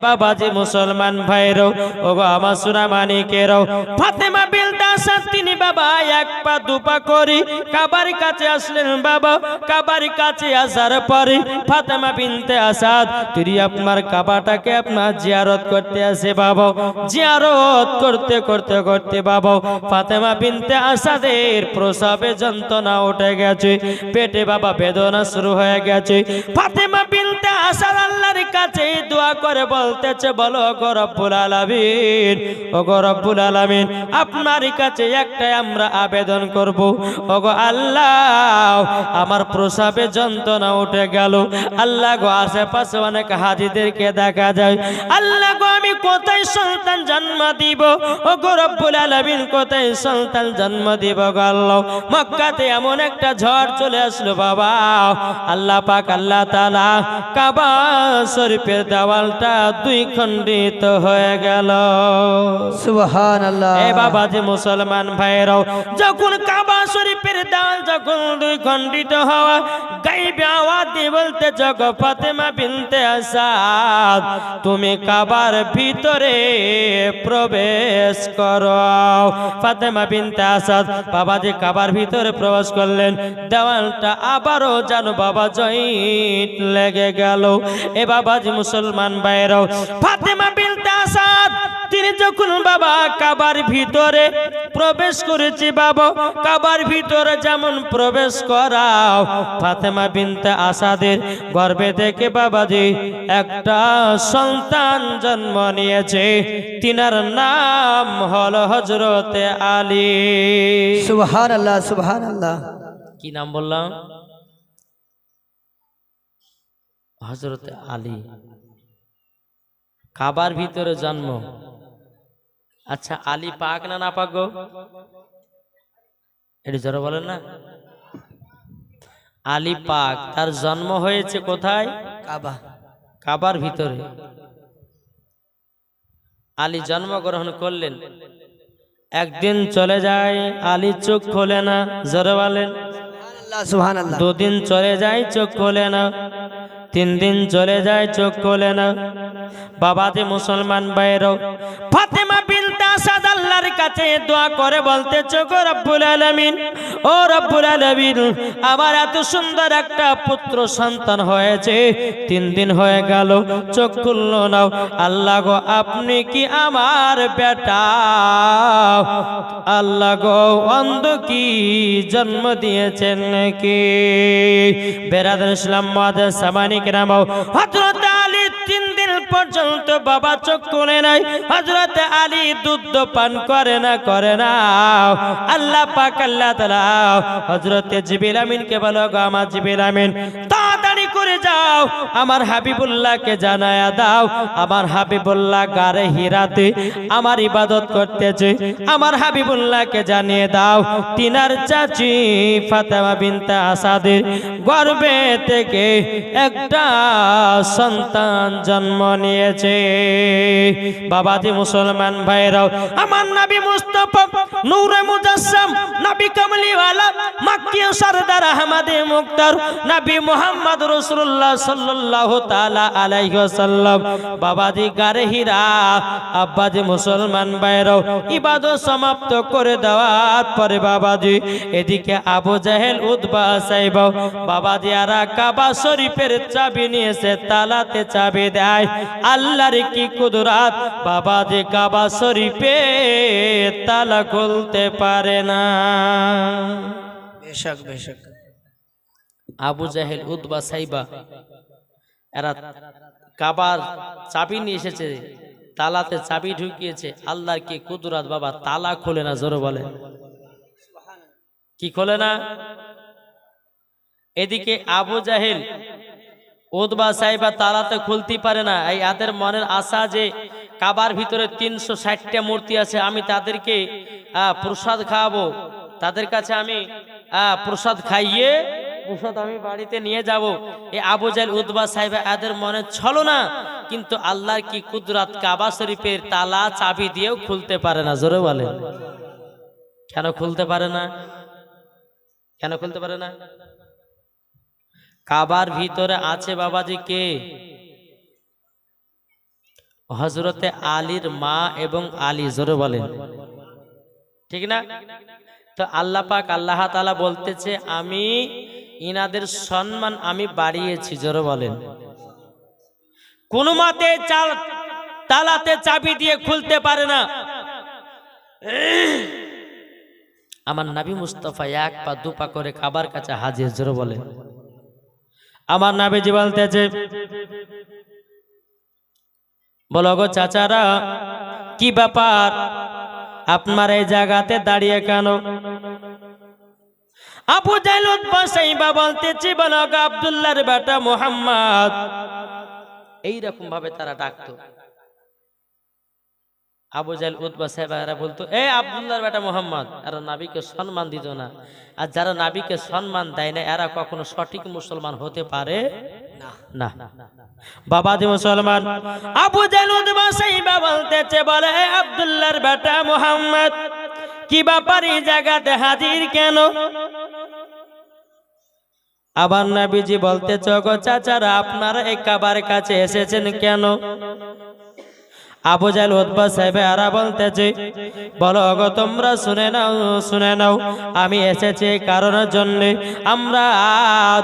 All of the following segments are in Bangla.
বাবাজি মুসলমান ভাইরও ওগো আমার সোনা মানিকেরও ফাতেমা বিনতে আসাদ তিনি বাবা এক পা দুপা করি কাবার কাছে আসলেন। বাবা কাবার কাছে আসার পরে ফাতেমা বিনতে আসাদ তিনি আপনার কাবাটাকে আপনার জিয়ারত করতে আসে। বাবা জিয়ারত করতে করতে করতে বাবা ফাতেমা বিনতে আসাদের প্রসবে যন্ত্রণা উঠে গেছে, পেটে বাবা বেদনা শুরু হয়ে গেছে। ফাতেমা বিনতে আসাদ আল্লাহর কাছে দোয়া করে বলতেছে, বলো গো রব্বুল আলামিন, ও গো রব্বুল আলামিন আপনার কাছে একটাই আমরা আবেদন করব, ও গো আল্লাহ আমার প্রসাবে যন্ত্রণা উঠে গেল। আল্লাহ গো আশেপাশে অনেক হাজীদেরকে দেখা যায়, আল্লাহ গো আমি কোথায় সন্তান জন্ম দিব, ও গো রব্বুল আলামিন কোথায় সন্তান জন্ম দিব গো আল্লাহ। মক্কাতে এমন একটা ঝড় চলে আসলো বাবা, আল্লাহ পাক আল্লাহ তাআলা কাবা শরীফের দেওয়ালটা দুই খণ্ডিত হয়ে গেল। সুবহানাল্লাহ। এ বাবা যে মুসলমান ভাইরাও যখন কাবা শরীফের দেওয়াল যখন দুই খণ্ডিত হওয়া গায়েবে আওয়াজ দিয়ে বলতে গো ফাতেমা বিনতে আসাদ তুমি কাবার ভিতরে প্রবেশ করো। ফাতেমা বিনতে আসাদ বাবা যে কাবার ভিতরে প্রবেশ করলেন, দেওয়ালটা আবারও যেন বাবা জয়েন্ট লেগে গেল। এ বাবা যে মুসলমান ভাইরাও ফাতেমা বিনতে আসাদ তিনি যখন বাবা কাবার ভিতরে প্রবেশ করেছে, বাবা কাবার ভিতরে যেমন প্রবেশ করাও ফাতেমা বিনতে আসাদের গর্ভে থেকে বাবাজি একটা সন্তান জন্ম নিয়েছে, তিনার নাম হলো হযরতে আলী। সুবহানাল্লাহ সুবহানাল্লাহ। কি নাম বললাম? হযরতে আলী। কাবার ভিতরে জন্ম। আচ্ছা আলী পাক না না পাক গো? এটি জোরে বলেন না। আলী পাক, তার জন্ম হয়েছে কোথায়? কাবা। কাবার ভিতরে। আলী জন্মগ্রহণ করলেন, একদিন চলে যায় আলী চোখ খোলে না, জোরে বলেন। সুবহানাল্লাহ। দুদিন চলে যায় চোখ খোলে না, 3 দিন চলে যায় চোখ খোলে না। বাবা যে মুসলমান ভাইরাও ফাতেমা বিনতে আসাদ আল্লাহর কাছে দোয়া করে বলতেছে, গো রব্বুল আলামিন, ও রব্বুল আলামিন আমার এত সুন্দর একটা পুত্র সন্তান হয়েছে, 3 দিন হয়ে গেল চোখ খুললো না। আল্লাহ গো আপনি কি আমার বেটা আল্লাহ গো অন্ধ কি জন্ম দিয়েছেন নাকি? বেরাদার ইসলাম মাদার সামানিক নামাও হযরত আলী 3 দিন পর্যন্ত বাবা চোখ খুলে নাই, হযরত আলী দুধ পান করে না আল্লাহ পাক আল্লাহ তাআলা হযরত জিবরিল আমিনকে বলো, গো আমার জিবরিল আমিন তাড়াতাড়ি করে যাও আমার হাবিবুল্লাহকে জানায়া দাও, আমার হাবিবুল্লাহ গারে হিরাতে আমার ইবাদত করতেছে, আমার হাবিবুল্লাহকে জানিয়ে দাও তিনার চাচি ফাতেমা বিনতে আসাদের গর্ভে থেকে একটা সন্তান জন্ম নিয়েছে। বাবাজি মুসলমান ভাইরাও আমার নবী মুস্তাফা নূরে মুজাসসাম নবী কামলিওয়ালা মক্কি সরদার আহমদে মুক্তার নবী মুহাম্মদ রাসূলুল্লাহ সাল্লাল্লাহু তাআলা আলাইহি ওয়াসাল্লাম বাবাজি গারে হীরা আব্বাজি মুসলমান ভাইরাও ইবাদত সমাপ্ত করে দেওয়ার পরে বাবাজি এদিকে আবু জাহেল উতবা সাইবা বাবাজি আরা কাবা শরীফের চাবি নিয়েছে, তালাতে চাবি দেয়। আল্লাহর কি কুদরত, বাবাজি কাবা শরীফে তালা খুলতে পারে না। বেশক বেশক। আবু জাহেল উতবা সাইবা এরা কাবার চাবি নিয়ে এসেছে, তালাতে চাবি ঢুকিয়েছে, আল্লাহর কি কুদরত বাবা তালা খোলে না, জোরে বলে কি খোলে না। এদিকে আবু জাহেল উতবা সাইবা তালাতে খুলতে পারে না। এই এদের মনের আশা যে কাবার ভিতরে 360টা মূর্তি আছে, আমি তাদেরকে প্রসাদ খাওয়াবো, তাদের কাছে আমি প্রসাদ খাইয়ে প্রসাদ আমি বাড়িতে নিয়ে যাব। এই আবু জাহেল উতবা সাইবা এদের মনে ছলনা, কিন্তু আল্লাহর কি কুদরত, কাবা শরীফের তালা চাবি দিয়েও খুলতে পারে না, জোরে বলে কেন খুলতে পারে না? কেন খুলতে পারে না? কাবার ভিতরে আছে বাবাজি কে? হযরতে আলীর মা এবং আলী, জোরে বলেন ঠিক না? তো আল্লাহ পাক আল্লাহ তাআলা বলতেছে আমি ইনাদের সম্মান আমি বাড়িয়েছি, জোরে বলেন। কোন মতে তালাতে চাবি দিয়ে খুলতে পারে না। আমার নবী মুস্তাফা এক পা দু পা করে কাবার কাছে হাজির, জোরে বলেন। আমার নবীজি বলতেছে বলো গো চাচারা কি ব্যাপার, আপনার এই জায়গাতে দাঁড়িয়ে কেন? আবু জাহল উতবা সাইবা বলতেছে বলো গো আব্দুল্লাহর বেটা মুহাম্মদ, এইরকম ভাবে তারা ডাকতো। আবু জাহল উতবা সাইবারা বলতো এ আব্দুল্লাহর বেটা মুহাম্মদ, এরা নবীকে সম্মান দিত না। আর যারা নবীকে সম্মান দেয় না এরা কখনো সঠিক মুসলমান হতে পারে না। বাবাজি মুসলমান, আবু জাহল উতবা সাইবা বলতেছে বলে এ আব্দুল্লাহর বেটা মুহাম্মদ, কি ব্যাপার এই জায়গাতে হাজির কেন? আবার নবীজি বলতেছে গো চাচারা আপনারা এই কাবার কাছে এসেছেন কেন? আবু জাহল উতবা সাইবা বলতেছে বলো গো তোমরা শুনে নাও আমি এসেছি এই কারণের জন্য, আমরা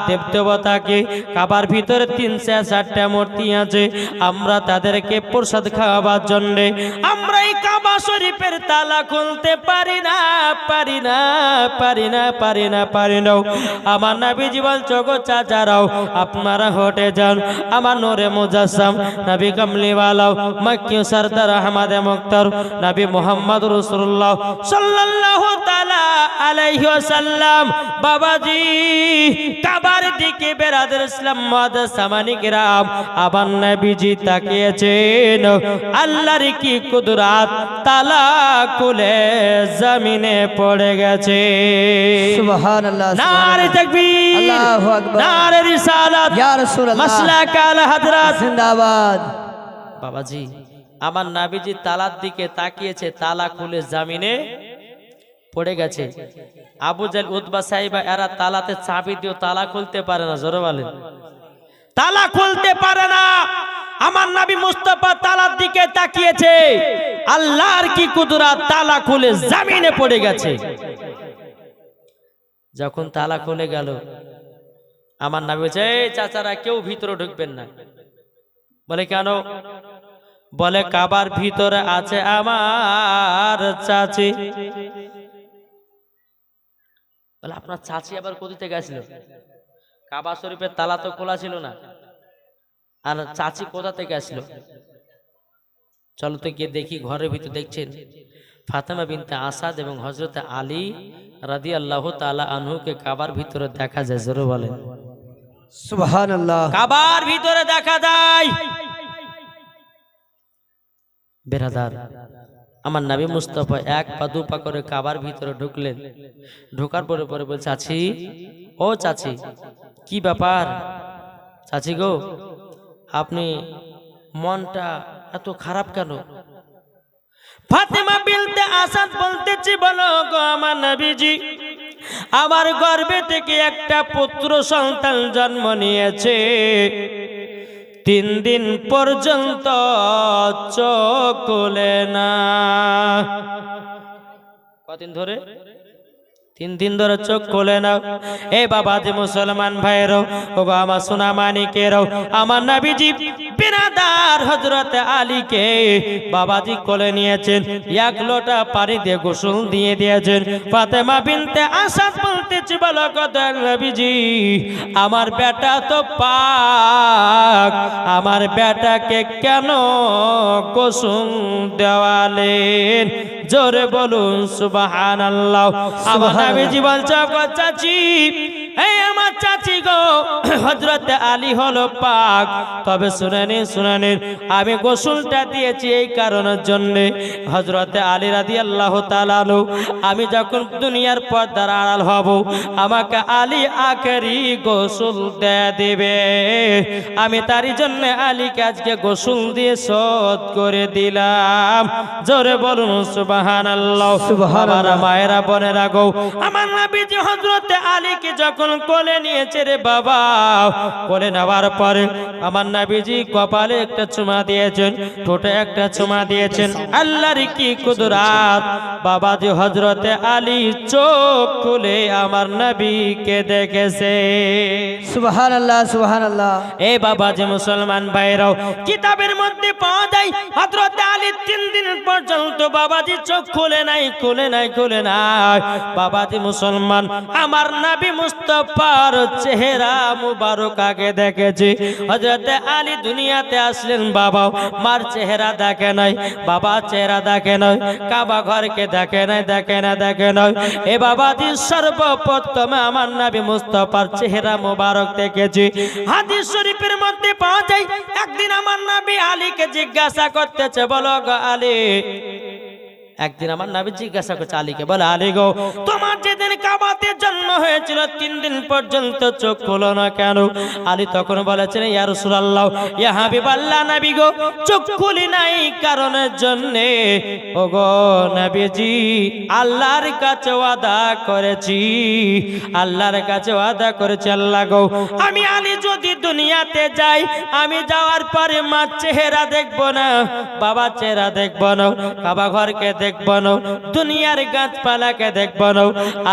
দেবদেবতাকে কাবার ভিতরে 360টা মূর্তি আছে, আমরা তাদেরকে প্রসাদ খাওয়াবার জন্য আমরা এই কাবা শরীফের তালা খুলতে পারি না। আমার নবীজি বলছো গো চাচারাও আপনারা হটে যান। আমার নূরে মুজাসসাম নবী কামলিওয়ালা মক্কি সরদার আহমদ মুক্তার নবী মুহাম্মদ রাসূলুল্লাহ সাল্লাল্লাহু তাআলা আলাইহি ওয়াসাল্লাম বাবাজি কাবার দিকে বেরাদার ইসলাম মুআদ্দাস সামানি কিরাম, আবার নবীজি তাকিয়েছেন, আল্লাহর কি কুদরত, তালা খুলে জমিনে পড়ে গেছে। সুবহানাল্লাহ, নারে তাকবীর, আল্লাহু আকবার, নারে রিসালাত, ইয়া রাসূলুল্লাহ, মাসলাক আলা হযরত জিন্দাবাদ। বাবাজি আমার নবীজি তালার দিকে তাকিয়েছে, তালা খুলে জমিনে পড়ে গেছে। আবু জাহল উতবা সাইবা এরা তালাতে চাবি দিও তালা খুলতে পারে না, জোরে বলেন তালা খুলতে পারে না। আমার নবী মুস্তাফা তালার দিকে তাকিয়েছে, আল্লাহর কি কুদরত, তালা খুলে জমিনে পড়ে গেছে। যখন তালা খুলে গেল আমার নবী বলছে এই চাচারা কেউ ভিতরে ঢুকবেন না। বলে কেন? বলে কাবার ভিতরে আছে আমার চাচি। বলে আপনার চাচি আবার কোথা থেকে আসলো? কাবা শরীফের তালা তো খোলা ছিল না, আর চাচি কোথা থেকে আসলো? চলো তো গিয়ে দেখি। ঘরের ভিতরে দেখছেন ফাতেমা বিনতে আসাদ এবং হযরত আলী রাদিয়াল্লাহু তাআলা আনহুকে কাবার ভিতরে দেখা যায়, জোরে বলেন সুবহানাল্লাহ। কাবার ভিতরে দেখা যায়। বেরাদার আমার নবী মুস্তাফা এক পা দু পা করে কাবার ভিতরে ঢুকলেন। ঢোকার পরে পরে বলছে চাচি, ও চাচি কি ব্যাপার? চাচি গো আপনি মনটা এত খারাপ কেন? ফাতেমা বিনতে আসাদ বলতেছি বলো গো আমার নবীজি আমার গর্ভে থেকে একটা পুত্র সন্তান জন্ম নিয়েছে, 3 দিন পর্যন্ত চোখ খুলে না। কতদিন ধরে? 3 দিন ধরে চোখ খুলে না। এ বাবা যে মুসলমান ভাইয়েরও, ওগো আমার সোনা মানিকেরও, আমার নবীজি বিরাদার হযরত আলীকে বাবাজি কোলে নিয়েছেন, 1 লোটা পানি দিয়ে গোসল দিয়ে দিয়েছেন। ফাতেমা বিনতে আসাদ বলতেছে বলো গো নবীজি আমার বেটা তো পাক, আমার বেটাকে কেন গোসল দেওয়ালেন? জোরে বলুন সুবহানাল্লাহ। আমার নবীজি বলছে গো চাচি, এই আমার চাচি গো হযরত আলী হলো পাক, তবে শুনে নিন আমি গোসলটা দিয়েছি এই কারণের জন্য হযরত আলী রাদিয়াল্লাহু তাআলা আনহু আমি যখন দুনিয়ার পর্দার আড়াল হব আমাকে আলী আখেরি গোসল দেবে। আমি তারই জন্য আলীকে আজকে গোসল দিয়ে শোধ করে দিলাম। জোরে বলুন সুবহানাল্লাহ। সুবহানাল্লাহ। মায়েরা বোনেরা গো আমার নবীজি হযরত আলীকে যখন যখন কোলে নিয়েছে রে বাবা, কোলে নেওয়ার পরে আমার নবীজি কপালে একটা চুমা দিয়েছেন, ঠোঁটে একটা চুমা দিয়েছেন। আল্লাহর কি কুদরাত, বাবাজি হযরতে আলী চোখ খুলে আমার নবীকে দেখেছে। সুবহানাল্লাহ সুবহানাল্লাহ। এই বাবাজি মুসলমান ভাইরাও, কিতাবের মধ্যে পাওয়া যায় হযরত আলী 3 দিন পর্যন্ত বাবাজি চোখ খুলে নাই, খুলে নাই, খুলে নাই। বাবাজি মুসলমান, আমার নবী মুস্তাফার চেহারা মুবারক আগে দেখেছি। হযরত আলী দুনিয়াতে আসলেন বাবা, মার চেহারা দেখে নাই, বাবা চেহারা দেখে নাই, কাবা ঘরকে দেখে নাই, দেখে না, দেখে নাই। এ বাবাজি সর্বপ্রথম আমার নবী মুস্তাফার চেহারা মুবারক দেখেছি। হাদিস শরীফের মধ্যে পাওয়া যায় একদিন আমার নবী আলীকে জিজ্ঞাসা করতেছে, বলো গো আলী, একদিন আমার নবী জিজ্ঞাসা করছে আলীকে, বলে আলী গো, তোমার যেদিন কাবাতে জন্ম হয়েছিল 3 দিন পর্যন্ত চোখ খুলো না কেন? আলী তখন বলেছেন, ইয়া রাসূলুল্লাহ, ইয়া হাবিবাল্লাহ, নবী গো, চোখ খুলি নাই কারণের জন্য, ও গো নবীজি, আল্লাহর কাছে ওয়াদা করেছি, আল্লাহর কাছে ওয়াদা করেছি, আল্লাহ গো, আমি আলী যদি দুনিয়াতে যাই, আমি যাওয়ার পরে মার চেহারা দেখবো না, বাবার চেহারা দেখবো না, কাবা ঘরকে দেখবো না, দুনিয়ার গাছপালাকে দেখবো না।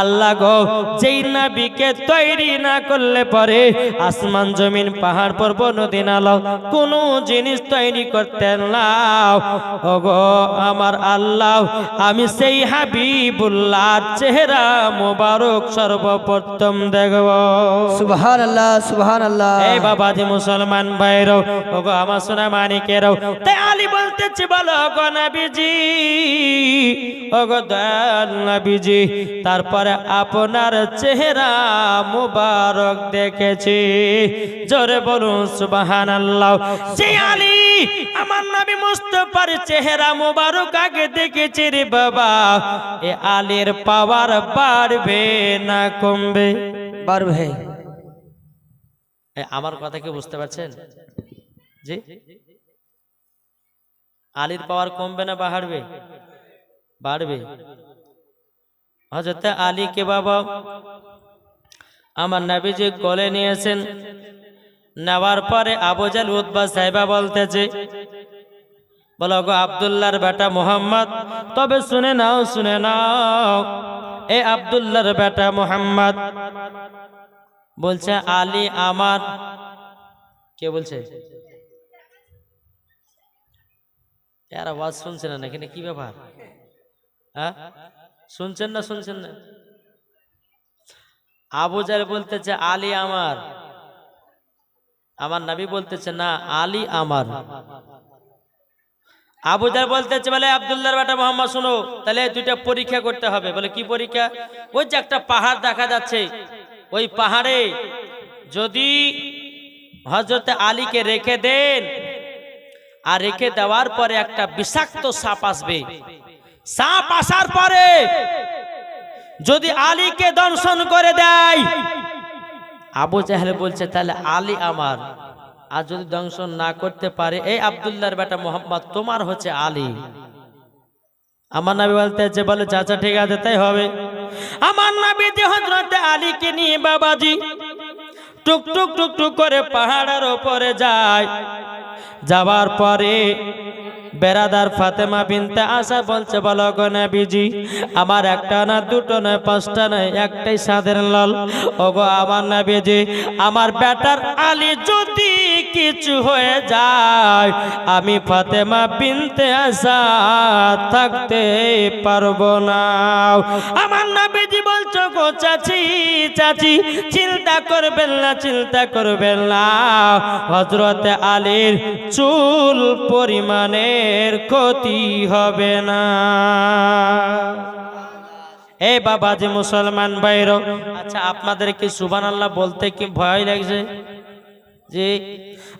আল্লাহ গো, যেই নবীকে তৈরি না করলে পরে আসমান জমিন পাহাড় পর্বত নদী নালা কোনো জিনিস তৈরি করতেন না। ও গো আমার আল্লাহ, আমি সেই হাবিবুল্লাহর চেহারা মোবারক সর্বপ্রথম দেখব। সুবহানাল্লাহ সুবহানাল্লাহ। এই বাবাজি মুসলমান ভাইরো, ও গো আমার সোনা মানিকেরও, তাই আলী বলতেছে, বলো গো নবীজি, ও গো দয়াল নবীজি, তারপরে আপনার চেহারা মুবারক দেখেছি। জোরে বলুন সুবহানাল্লাহ। যে আলী আমার নবী মুস্তাফার চেহারা মুবারক আগে দেখেছি রে বাবা, এ আলীর পাওয়ার বাড়বে না কমবে? বাড়বে। আমার কথা কি বুঝতে পারছেন? জি, আলীর পাওয়ার কমবে না বাড়বে? বাড়বে। হযরত আলীকে বাবা আমার নবীজি কোলে নিয়েছেন, নেওয়ার পরে আবু জাহল উতবা সাহেবা বলতেছে, বলো গো আব্দুল্লাহর বেটা মুহাম্মদ, তবে শুনে নাও, শুনে নাও, এ আব্দুল্লাহর বেটা মুহাম্মদ বলছে আলী আমার। কে বলছে? এর আওয়াজ শুনছেন না, এখানে কি ব্যাপার? হ্যাঁ, শুনছেন না, শুনছেন না? আবু জাহল বলতেছে আলী আমার, আমার নবী বলতেছে না, আলী আমার। আবু জাহল বলতেছে, বলে আব্দুল্লাহর বেটা মুহাম্মদ শুনো, তাহলে দুইটা পরীক্ষা করতে হবে। বলে কি পরীক্ষা? ওই যে একটা পাহাড় দেখা যাচ্ছে, ওই পাহাড়ে যদি হযরত আলীকে রেখে দেন, আর রেখে দেওয়ার পরে একটা বিষাক্ত সাপ আসবে, সাপ আসার পরে যদি আলীকে দংশন করে দেয়, আবু জাহল বলছে তাহলে আলী আমার, আর যদি দংশন না করতে পারে, এই আব্দুল্লাহর বেটা মুহাম্মদ তোমার হচ্ছে আলী। আমার নবী বলতেছে, বলে চাচা ঠিক আছে, তাই হবে। আমার নবী যে হযরত আলীকে নিয়ে বাবাজি টুক টুক টুক টুক করে পাহাড়ের উপরে যায়। যাওয়ার পরে বেরাদার ফাতেমা বিনতে আশা বলছে, বলো গো নবীজি, আমার একটা না, দুটো নয়, 5টা নয়, একটাই সাদের লাল। ওগো আমার নবীজি, আমার বেটার আলী যদি কিছু হয়ে যায়, আমি ফাতেমা বিনতে আশা থাকতে পারবো না। আমার নবীজি বলছো গো চাচি, চাচি চিন্তা করবেন না, চিন্তা করবেন না, হযরত আলীর চুল পরিমাণে ক্ষতি হবে না। এই বাবাজি মুসলমান ভাইরো, আচ্ছা আপনাদের কি সুবহানাল্লাহ বলতে কি ভয় লাগছে? যে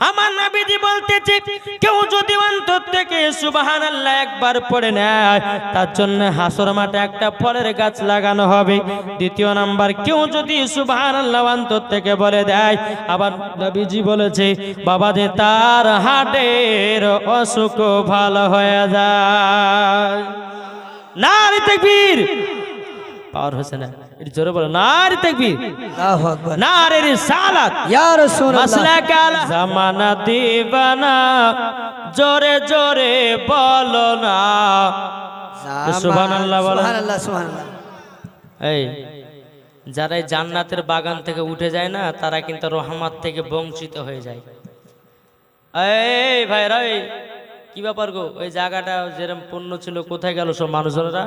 আমার নবীজি বলতেছে, কেউ যদি অন্তর থেকে সুবহানাল্লাহ একবার পড়ে নেয়, তার জন্য হাসর মাঠে একটা ফলের গাছ লাগানো হবে। দ্বিতীয় নাম্বার, কেউ যদি সুবহানাল্লাহ অন্তর থেকে বলে দেয়, আবার নবীজি বলেছে বাবাজি তার হার্টের অসুখ ভালো হয়ে যায়। নারে তাকবীর! পাওয়ার হচ্ছে না, একটু জোরে বলো, নারে তাকবীর, আল্লাহু আকবার। নারে রিসালাত, ইয়া রাসূলুল্লাহ। মাসলাক আল জামানা দিবানা, জোরে জোরে বলো না সুবহানাল্লাহ বলো। সুবহানাল্লাহ, সুবহানাল্লাহ। এই যারা এই জান্নাতের বাগান থেকে উঠে যায় না, তারা কিন্তু রহমত থেকে বঞ্চিত হয়ে যায়। এই ভাইরা, এই কি ব্যাপার গো, ওই জায়গাটা যেরকম পূর্ণ ছিল, কোথায় গেল সব মানুষজনেরা?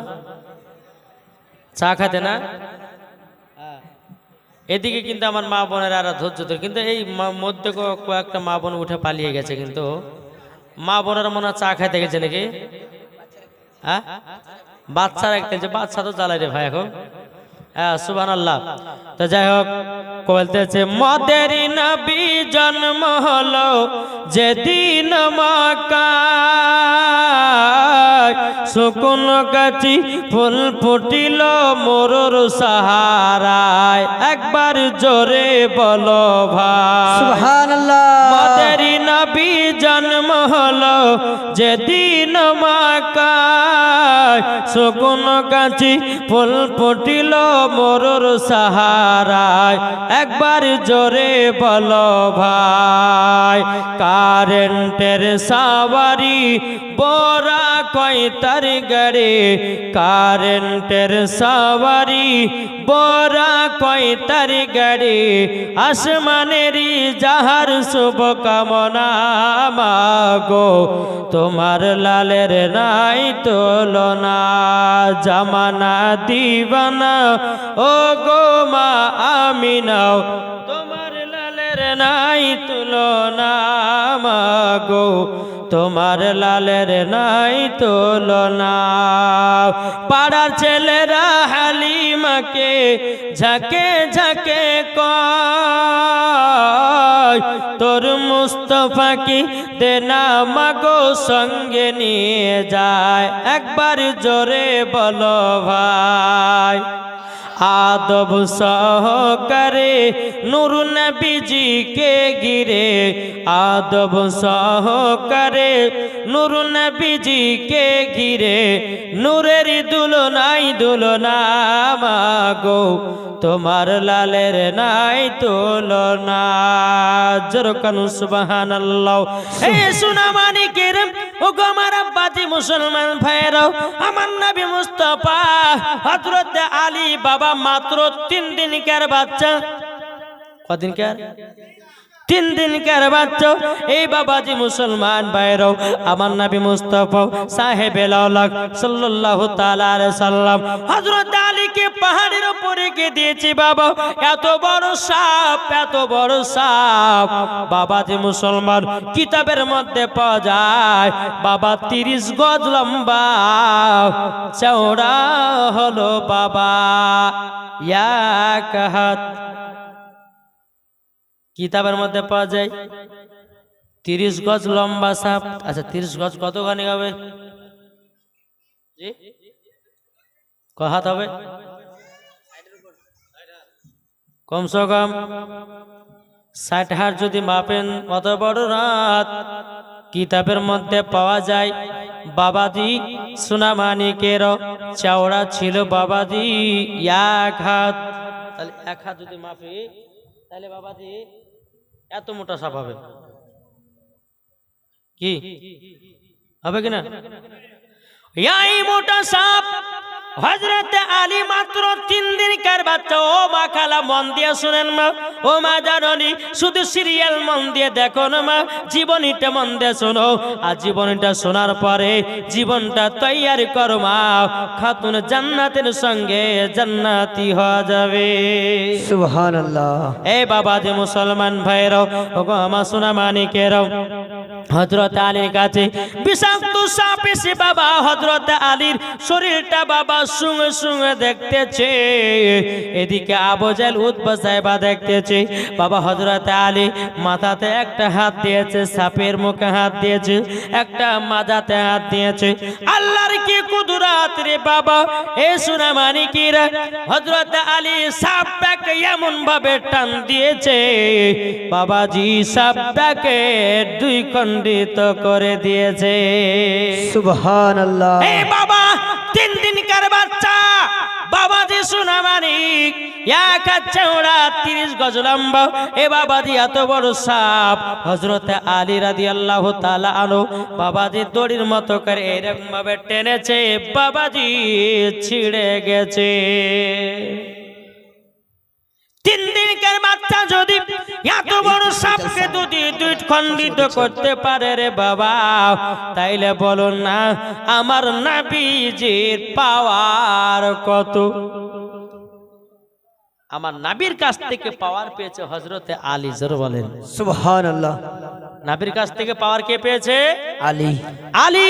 চা খাতে না? এদিকে কিন্তু আমার মা বোনেরা আর ধৈর্য ধরে, কিন্তু এই মধ্যে কয়েকটা মা বোন উঠে পালিয়ে গেছে, কিন্তু মা বোনেরা মনে হয় চা খাইতে গেছে নাকি? হ্যাঁ, বাচ্চা রাখতে, বাচ্চা তো জ্বালাই রে ভাই এখন। হ্যাঁ, সুবহানাল্লাহ। তো যাই হোক, বলতেছে মদের নবী জন্ম হলো যেদিন মক্কায়, সুকুন গাছি ফুল ফুটিল মোরর সাহারায়, একবার জোরে বলো ভাই সুবহানাল্লাহ। মদের নবী জন্ম হলো যেদিন মক্কায়, সুকুন গাছি ফুল ফুটিল মোরর সাহারায়, একবার জোরে বলো ভাই। কারেন্টের সাওয়ারি বোরা কয় তার গাড়ি, কারেন্টের সাওয়ারি বোরা কয় তার গাড়ি, আসমানেরই যাহার শুভ কামনা মাগো, তোমার লালের নাই তুলনা, জামানা দিবানা ও গো মা আমিনাও, তোমার লালের নাই তুলনা মাগো, তোমার লালের নাই তুলনা। পাড়ার ছেলেরা হালিমাকে ঝাঁকে ঝাঁকে কয়, তোর মুস্তফাকে দেনা মাগো সঙ্গে নিয়ে যায়, একবার জোরে বলো ভাই। আদব সহকারে নূর নবীজিকে ঘিরে, আদব সহকারে নূর নবীজিকে ঘিরে, নূরের দুলনাই দুলনা মাগো, তোমার লালের নাই তুলনা। জোরকানু সুবহানাল্লাহ। এই সোনা মানিকের ও গো আমার আব্বাজি মুসলমান ভাইরাও, আমার নবী মুস্তাফা হযরত আলী বাবা মাত্র 3 দিনকার বাচ্চা। কদিনকার? 3 দিনকার বাচ্চা। এই বাবাজি মুসলমান ভাইরাও, আমার নবী মুস্তাফা সাহেবে লাউলাক সাল্লাল্লাহু তাআলা আলাইহি সাল্লাম হযরত আলীকে পাহাড়ের উপরে কে দিয়েছি বাবা। এত বড় সাপ, এত বড় সাপ বাবাজি মুসলমান কিতাবের মধ্যে পাওয়া যায়। বাবা 30 গজ লম্বা, চওড়া হলো বাবা এক হাত। কিতাবের মধ্যে পাওয়া যায় 30 গজ লম্বা সাপ। আচ্ছা 30 গজ কতখানি হবে? কত হবে? কমসে কম 60 হাত যদি মাপেন, কত বড় রাত। কিতাবের মধ্যে পাওয়া যায় বাবাজি সোনা মানিকের চওড়া ছিল বাবাজি এক হাত। তাহলে এক হাত যদি মাপি, তাহলে বাবাজি এত মোটা সাপ হবে কি? হবে কিনা? এই মোটা সাপ হযরত আলী মাত্র 3 দিনকার বাচ্চা। ও মা খালা মন দিয়ে শুনেন মা, ও মা জাননি, শুধু সিরিয়াল মন দিয়ে দেখো না মা, জীবনীটা মন দিয়ে শোনো। আর জীবনীটা শোনার পরে জীবনটা তৈরি করো মা, খাতুন জান্নাতের সঙ্গে জান্নাতি হওয়া যাবে। সুবহানাল্লাহ। এ বাবা যে মুসলমান ভাইরাও, ও গো আমার সোনা মানিকেরাও, হযরত আলীর কাছে বিষাক্ত সাপ এসে বাবা হযরত আলীর শরীরটা বাবা সঙ্গে সঙ্গে দেখতেছে। এদিকে আবু জাহেল উতবা সাহেবা দেখতেছে। বাবা হযরত আলী মাথাতে একটা হাত দিয়েছে, সাপের মুখে হাত দিয়েছে, একটা মাথাতে হাত দিয়েছে। আল্লাহর কি কুদরত রে বাবা। এ সোনা মানিকেরা, হযরত আলী সাপটাকে এমন ভাবে টান দিয়েছে বাবাজি সাপটাকে 2 খণ্ডিত করে দিয়েছে। সুবহানাল্লাহ। এই বাবা 3 দিনকার বাচ্চা, বাবা বাবাজি সোনা মানিক এক হাত চওড়া 30 গজ লম্বা এ বাবাজি এত বড় সাপ হযরতে আলী রাদিয়াল্লাহু তাআলা আনহু বাবাজি দড়ির মতো করে এরকম ভাবে টেনেছে বাবাজি ছিঁড়ে গেছে 3 দিনকার বাচ্চা যদি এত বড় সাপকে যদি দুই খণ্ডিত করতে পারে রে বাবা তাইলে বলুন না আমার নবীজির পাওয়ার কত আমার নবীর কাছ থেকে পাওয়ার পেয়েছে হযরতে আলী জোরে বলেন সুবহানাল্লাহ নবীর কাছ থেকে পাওয়ার কে পেয়েছে আলী আলী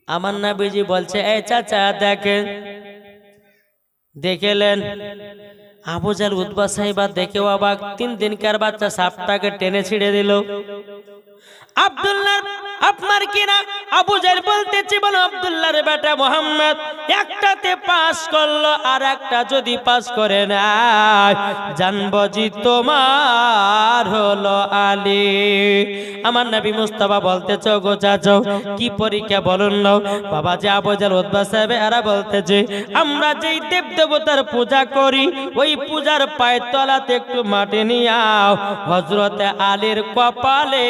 আমার নবীজি বলছে এই চাচা দেখেন দেখলেন আবু জাহল উতবা সাহেবা দেখেও অবাক 3 দিনকার বাচ্চা সাপটাকে টেনে ছিঁড়ে দিল আব্দুল্লাহ আপনার কিনা আবু জাহল বলতেছে বলো আব্দুল্লাহর বেটা মুহাম্মদ একটাতে পাস করলো আর একটা যদি পাস করে না জানবো জি তোমার হলো আলী আমার নবী মুস্তাফা বলতেছে গো চাচা কি পরীক্ষা বলুন না বাবা যে আবু জাহল উতবা সাহেব এরা বলতেছে আমরা যেই দেব দেবতার পূজা করি ওই পূজার পায়ের তলাতে একটু মাটি নিয়ে আও হযরতে আলীর কপালে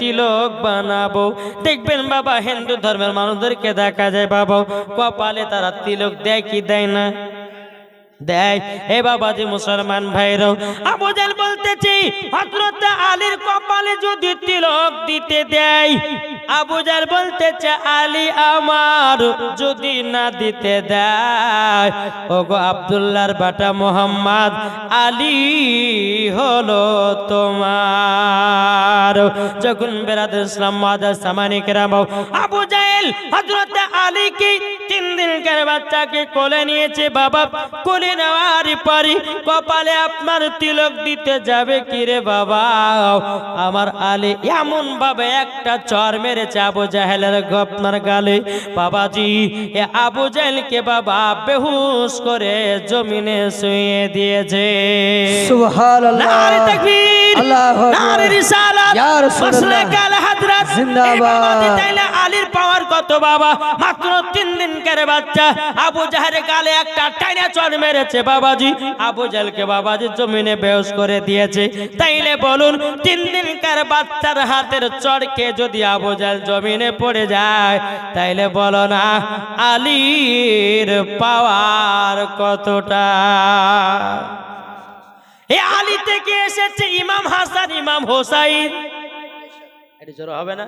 তিলক বানাবো দেখবেন বাবা হিন্দু ধর্মের মানুষদেরকে দেখা যায় বাবা কপালে তারা তিলক দেয় কি দেয় না দেয় হে বাবাজি মুসলমান ভাইরাও আবু জাহল বলতেছি হযরত আলীর কপালে যদি তিলক দিতে দেয় আবু জাহল বলতেছে আলী আমার যদি না দিতে দেয় ওগো আব্দুল্লাহর বেটা মুহাম্মদ আলী হলো তোমার যখন বেরাদর ইসলাম মাদার সামানি কেরাম আবু জাহল হযরত আলীকে 3 দিনকার বাচ্চাকে কোলে নিয়েছে বাবা কোলে নেওয়ার পরে কপালে আপনার তিলক দিতে যাবে কি রে বাবা আমার আলী এমন ভাবে একটা চর মেরেছে আবু জাহেলের আপনার গালে বাবাজি এ আবু জাহেলকে বাবা বেহুশ করে জমিনে শুইয়ে দিয়েছে সুবহানাল্লাহ নারে তাকবীর আল্লাহু আকবার নারে রিসালাত ইয়া রাসূলুল্লাহ মাসলাক আল হযরত জিন্দাবাদ তাইলে আলীর পাওয়ার কত বাবা মাত্র 3 দিনকার বাচ্চা আবু জাহেলের গালে একটা টাইনা চর মেরেছে বাবাজি আবু জাহলকে বাবাজি জমিনে বেহুশ করে দিয়েছে তাইলে বলুন 3 দিনকার বাচ্চার হাতের চরকে যদি আবু জাহল জমিনে পড়ে যায় তাইলে বলো না আলীর পাওয়ার কতটা এই আলী থেকে এসেছে ইমাম হাসান ইমাম হোসাইন এটা জোর হবে না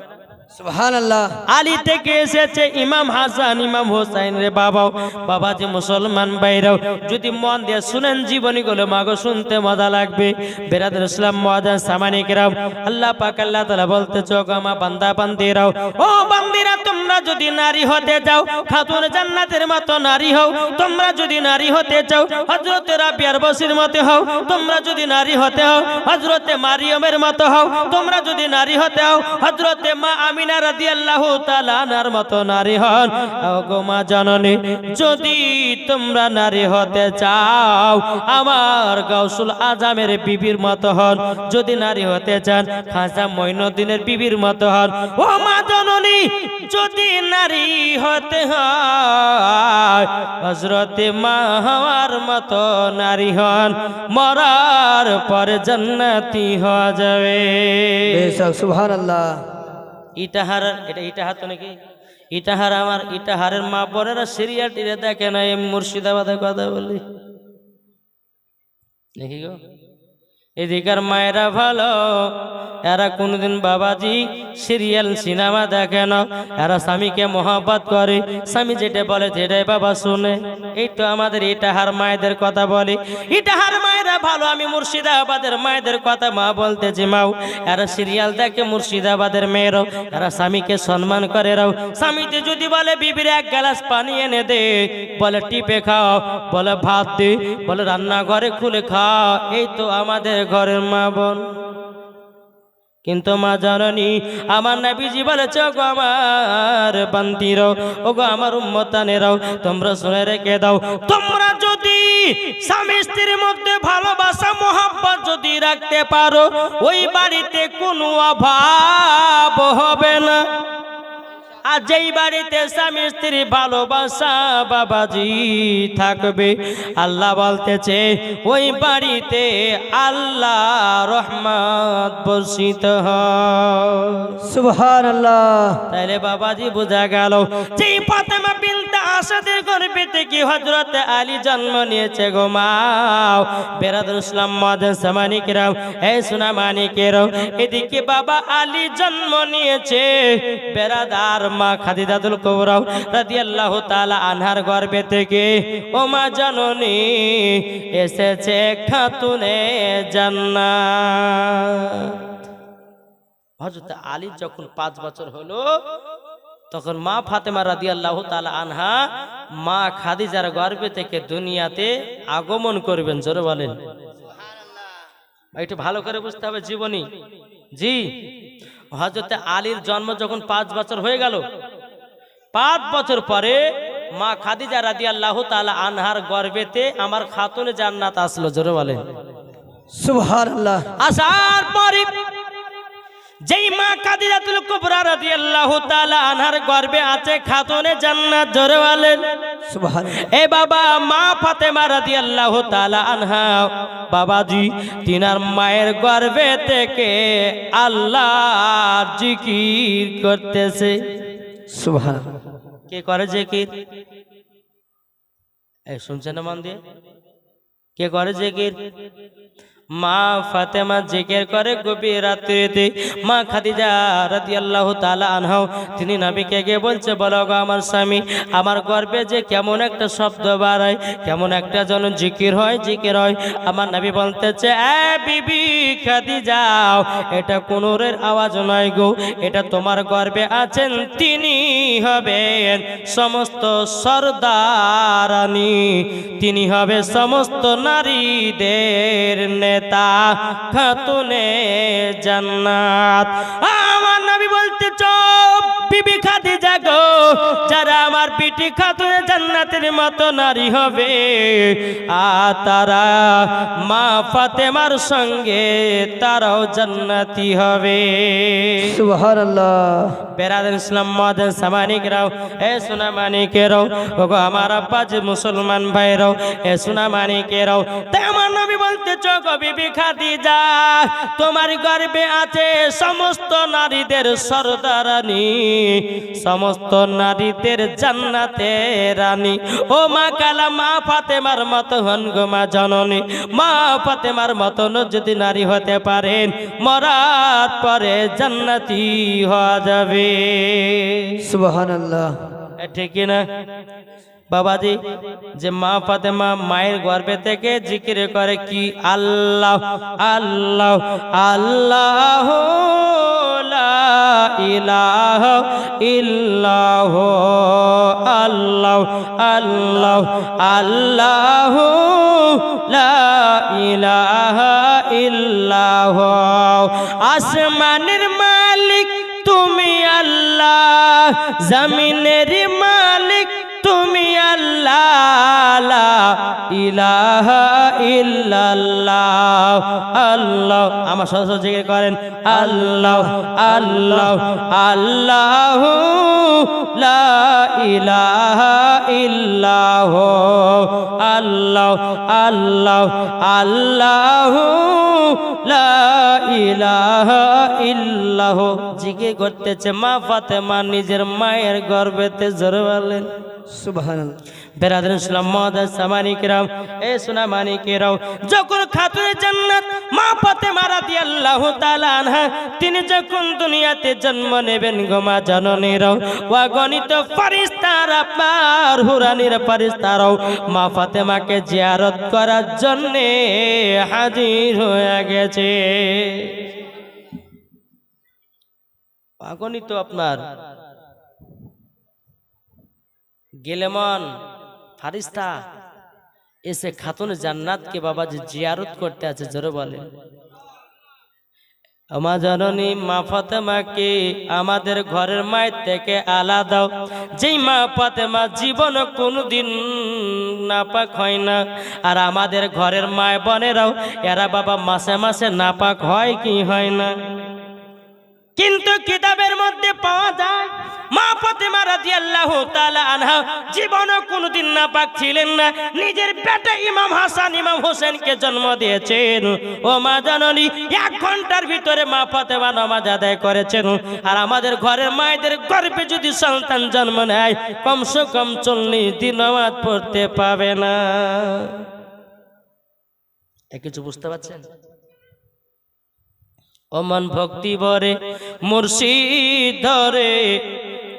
সুবহানাল্লাহ আলী থেকে এসেছে ইমাম হাসান ইমাম হোসাইন রে বাবা বাবাজি মুসলমান ভাইরাও যদি মন দিয়ে শুনেন জীবনীগুলো মাগো শুনতে মজা লাগবে বেরাদর ইসলাম মুআজ্জাজ সামানি কিরাম আল্লাহ পাক আল্লাহ তাআলা বলতেছে গো আমার বান্দা বান্দিরাও ও বান্দিরা তোমরা যদি নারী হতে চাও খাতুন জান্নাতের মতো নারী হও তোমরা যদি নারী হতে চাও হযরত রাবিয়ার বসির মতো হও তোমরা যদি নারী হতে হও হযরত মারিয়মের মতো হও তোমরা যদি নারী হতে হও হযরত মা আমিনা রাদিয়াল্লাহু তাআলা আনহার মতো নারী হন ওগো মা জননী যদি তোমরা নারী হতে চাও আমার গাউসুল আজমের বিবির মতো হন যদি নারী হতে চান খাজা মঈনুদ্দিনের বিবির মতো হন ও মা জননী যদি নারী হতে হয় হযরত মা হাওয়ার মতো নারী হন মরার পরে জান্নাতি হওয়া যাবে বেশক সুবহানাল্লাহ ইটাহার এটা ইটাহার তো নাকি ইটাহার আমার ইটাহারের মা বোনেরা সিরিয়াল টিরে দেখে না এই মুর্শিদাবাদের কথা বলি দেখি গো এদিকার মায়েরা ভালো এরা কোনদিন বাবাজি সিরিয়াল সিনেমা দেখে না এরা স্বামীকে মহব্বত করে স্বামী যেটা বলে সেটাই বাবা শুনে এই তো আমাদের ইটাহার মায়েদের কথা বলে ইটাহার মায়েরা ভালো আমি মুর্শিদাবাদের মায়েদের কথা মা বলতেছি মাও এরা সিরিয়াল দেখে মুর্শিদাবাদের মেয়েরাও এরা স্বামীকে সম্মান করে রাও স্বামীতে যদি বলে বিবির 1 গ্লাস পানি এনে দে বলে টিপে খাও বলে ভাত দে বলে রান্নাঘরে খুলে খাও এই তো আমাদের ঘরের মা বোন কিন্তু মা জননী আমার নবীজি বলেছে গো আমার বান্দিরাও ওগো আমার উম্মতানেরাও তোমরা শুনে রেখে দাও তোমরা যদি স্বামী স্ত্রীর মধ্যে ভালোবাসা মহব্বত যদি রাখতে পারো ওই বাড়িতে কোনো অভাব হবে না আর যেই বাড়িতে স্বামী স্ত্রী ভালোবাসা বাবাজি থাকবে, আল্লাহ বলতেছে ওই বাড়িতে আল্লাহ রহমত বর্ষিত হয়। সুবহানাল্লাহ। তাইলে বাবাজি বোঝা গেল যে ফাতেমা বিনতে আসাদের গর্ভে থেকে হযরত আলী জন্ম নিয়েছে গো মাও। বেরাদুল ইসলাম মাদান সামানিকেরাও, এই সোনা মানিকেরাও, এদিকে বাবা আলী জন্ম নিয়েছে বেরাদার মা খাদিজাতুল কুবরা রাদিয়াল্লাহু তাআলা আনহার গর্ভে থেকে। ও মা জননী এসেছে খাতুনে জান্নাত। হযরত আলী যখন 5 বছর হলো তখন মা ফাতেমা রাদিয়াল্লাহু তাআলা আনহা মা খাদিজার গর্ভে থেকে দুনিয়াতে আগমন করবেন। জোরে বলেন সুবহানাল্লাহ। একটু ভালো করে বুঝতে হবে জীবনী। জি, হযরত আলীর জন্ম যখন 5 বছর হয়ে গেল, 5 বছর পরে মা খাদিজা রাদিয়াল্লাহু তাআলা আনহার গর্ভেতে আমার খাতুনে জান্নাত আসলো। জোরে বলেন সুবহানাল্লাহ। আসার পরে যেই মা খাদিজাতুল কুবরা রাদিয়াল্লাহু তাআলা আনহার গর্ভে আছে খাতুনে জান্নাত। জোরে বলেন সুবহানাল্লাহ। এ বাবা মা ফাতেমা রাদিয়াল্লাহু তাআলা আনহা বাবাজি তিনার মায়ের গর্ভে থেকে আল্লাহর জিকির করতেছে। সুবহানাল্লাহ। কে করে জিকির? এই শুনছেন না মন দিয়ে? কে করে জিকির? মা ফাতেমা জিকির করে গভীর রাত্রিতে। মা খাদিজা রাদিয়াল্লাহু তাআলা আনহা তিনি নবীকে গিয়ে বলছে, বলো গো আমার স্বামী, আমার গর্ভে যে কেমন একটা শব্দ বাড়ায়, কেমন একটা যেন জিকির হয়, জিকির হয়। আমার নবী বলতেছে, এ বিবি খাদিজা, এটা কোনরের আওয়াজ নয় গো, এটা তোমার গর্ভে আছেন তিনি হবেন সমস্ত সরদারানী, তিনি হবে সমস্ত নারীদের নেতা, খাতুনে জান্নাত। আমার নবী বলতে চোপ বিবি খাদিজা গো, যারা আমার বিটি খাতুনে জান্নাতের মতো নারী হবে আর তারা মা ফাতেমার সঙ্গে তারাও জান্নাতি হবে। সুবহানাল্লাহ। বেরাদার ইসলাম মাদান সামানিকরাও, এ সোনা মানিকেরাও, ওগো আমার আব্বা যে মুসলমান ভাইরাও, এ সোনা মানিকেরাও, তাই আমার নবী বলতে চোখ বিবি খাদিজা, তোমার গর্ভে আছে সমস্ত নারীদের সরদারানী, সমস্ত নারীদের জান্নাতের রানী। ও মা কালা মা ফাতেমার মতো হন গো মা জননী, মা ফাতেমার মতন যদি নারী হতে পারেন মরার পরে জান্নাতি হওয়া যাবে। সুবহানাল্লাহ। ঠিক না বাবাজি? যে মা ফাতেমা মায়ের গর্ভে থেকে জিকির করে কি? আল্লাহ আল্লাহ আল্লাহ লা ইলাহা ইল্লাহ, আল্লাহ আল্লাহ আল্লাহ লা ইলাহা ইল্লাহ। আসমানের মালিক তুমি আল্লাহ, জমিনের মালিক তুমি আল্লাহ, লা ইলাহা ইল্লাল্লাহ। আল্লাহ, আমার সহজ জিকির করেন, আল্লাহ আল্লাহ আল্লাহ লা ইলাহা ইল্লাহ, আল্লাহ আল্লাহ আল্লাহ লা ইলাহা ইল্লাহ। জিকির করতেছে মা ফাতেমা নিজের মায়ের গর্ভেতে। জোরে বলেন সুবহানাল্লাহ। বেরাদার ইসলাম মাদান সামানিকেরাও, এ সোনা মানিকেরাও, যখন খাতুনে জান্নাত মা ফাতেমা রাদিয়াল্লাহু তাআলা আনহা তিনি যখন দুনিয়াতে জন্ম নেবেন গো মা জননীরাও, অগণিত ফেরেশতারা আপনার হুরানির ফেরেশতারাও মা ফাতেমাকে জিয়ারত করার জন্য হাজির হয়ে গেছে। অগণিত আপনার গেলেমন ফারিস্তা এসে খাতুন জান্নাতকে বাবাজি জিয়ারত করতে আছে। জোরে বলে আমার জননী মা ফাতেমাকে আমাদের ঘরের মায়ের থেকে আলাদা, যেই মা ফাতেমা জীবন কোনদিন নাপাক হয় না। আর আমাদের ঘরের মায় বোনেরাও এরা বাবা মাসে মাসে নাপাক হয় কি হয় না? কিন্তু কিতাবের মধ্যে পাওয়া যায় মা রাদিয়াল্লাহু তাআলা আনহা জীবনে কোনোদিন নাপাক ছিলেন না, নিজের পেটে ইমাম হাসান ইমাম হোসেনকে জন্ম দিয়েছেন। ও মা জননী, 1 ঘন্টার ভিতরে মা ফাতেমা নামাজ আদায় করেছেন। আর আমাদের ঘরের মায়েদের গর্ভে যদি সন্তান জন্ম নেয়, কমসে কম 40 দিন নামাজ পড়তে পাবে না। কিছু বুঝতে পারছেন? অমন ভক্তি ভরে মুর্শিদ ধরে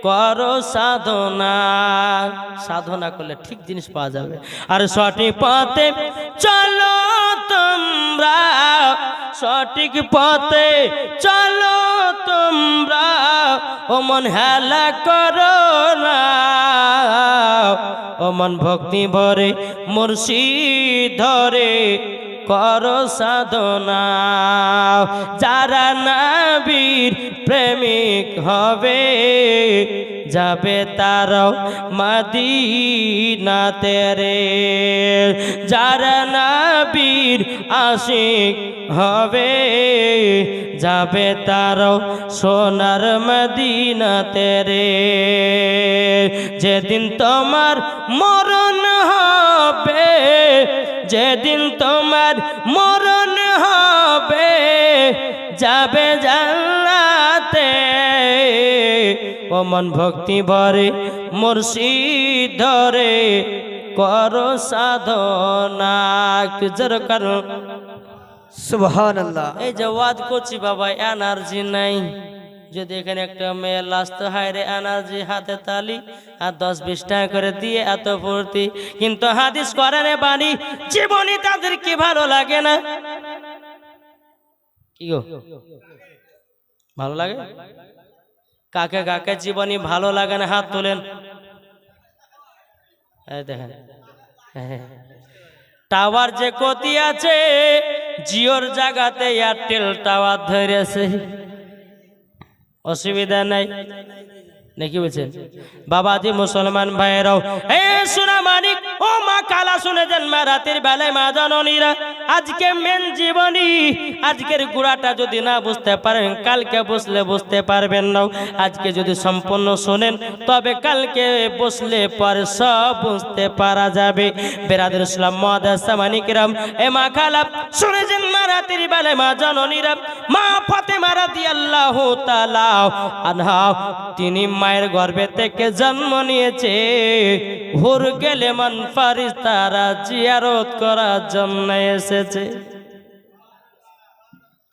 করো সাধনা, সাধনা করলে ঠিক জিনিস পাওয়া যাবে। আর সঠিক পথে চলো তোমরা, সঠিক পথে চলো তোমরা, অমন হেলা করো না। অমন ভক্তি ভরে মুর্শিদ ধরে করো সাধনা। যারা নবীর প্রেমিক হবে, যাবে তারাও মদিনাতে রে। যারা নবীর আশিক হবে, যাবে তারাও সোনার মদিনাতে রে। যেদিন তোমার মরণ হবে, যেদিন তোমার মরণ হবে, যাবে জান্নাতে। অমন ভক্তি ভরে মুর্শিদ ধরে করো সাধনা। একটু জোরে করো সুবহানাল্লাহ। এই যে ওয়াজ করছি বাবা, এনার্জি নাই। যদি এখানে একটা মেয়ে লাস্ট হায় রে এনার্জি, হাতে তালি আর 10-20 টাকা করে দিয়ে এত ফুর্তি, কিন্তু হাদিস কোরআনে বাণী জীবনী তাদের কি ভালো লাগে না? কি গো ভালো লাগে? কাকে কাকে জীবনী ভালো লাগে না? হাত তোলেন। এই দেখেন, টাওয়ার যে কতি আছে, জিওর জায়গাতে এয়ারটেল টাওয়ার ধরেছে, অসুবিধা নাই নাকি বলছেন? বাবাজি মুসলমান ভাইরাও, এ সোনা মানিক ও মা কালা, শুনে যান মা রাতের বেলায় মা জননীরা, আজকে মেন জীবনী, আজকের গুড়াটা যদি না বুঝতে পারেন, কালকে বসলে বুঝতে পারবেন না। আজকে যদি সম্পূর্ণ শোনেন, তবে কালকে বসলে পরে সব বুঝতে পারা যাবে। বেরাদুল ইসলাম মুআদ্দাসা মানিকরাম, এ মা খালা শুনে যান মা রাতের বেলায় মা জননীরা, মা ফাতেমা রাদিয়াল্লাহু তাআলা আনহা, তিনি মায়ের গর্ভে থেকে জন্ম নিয়েছে। হুর গেলে মান ফারিস্তারা জিয়ারত করার জন্য এসেছে।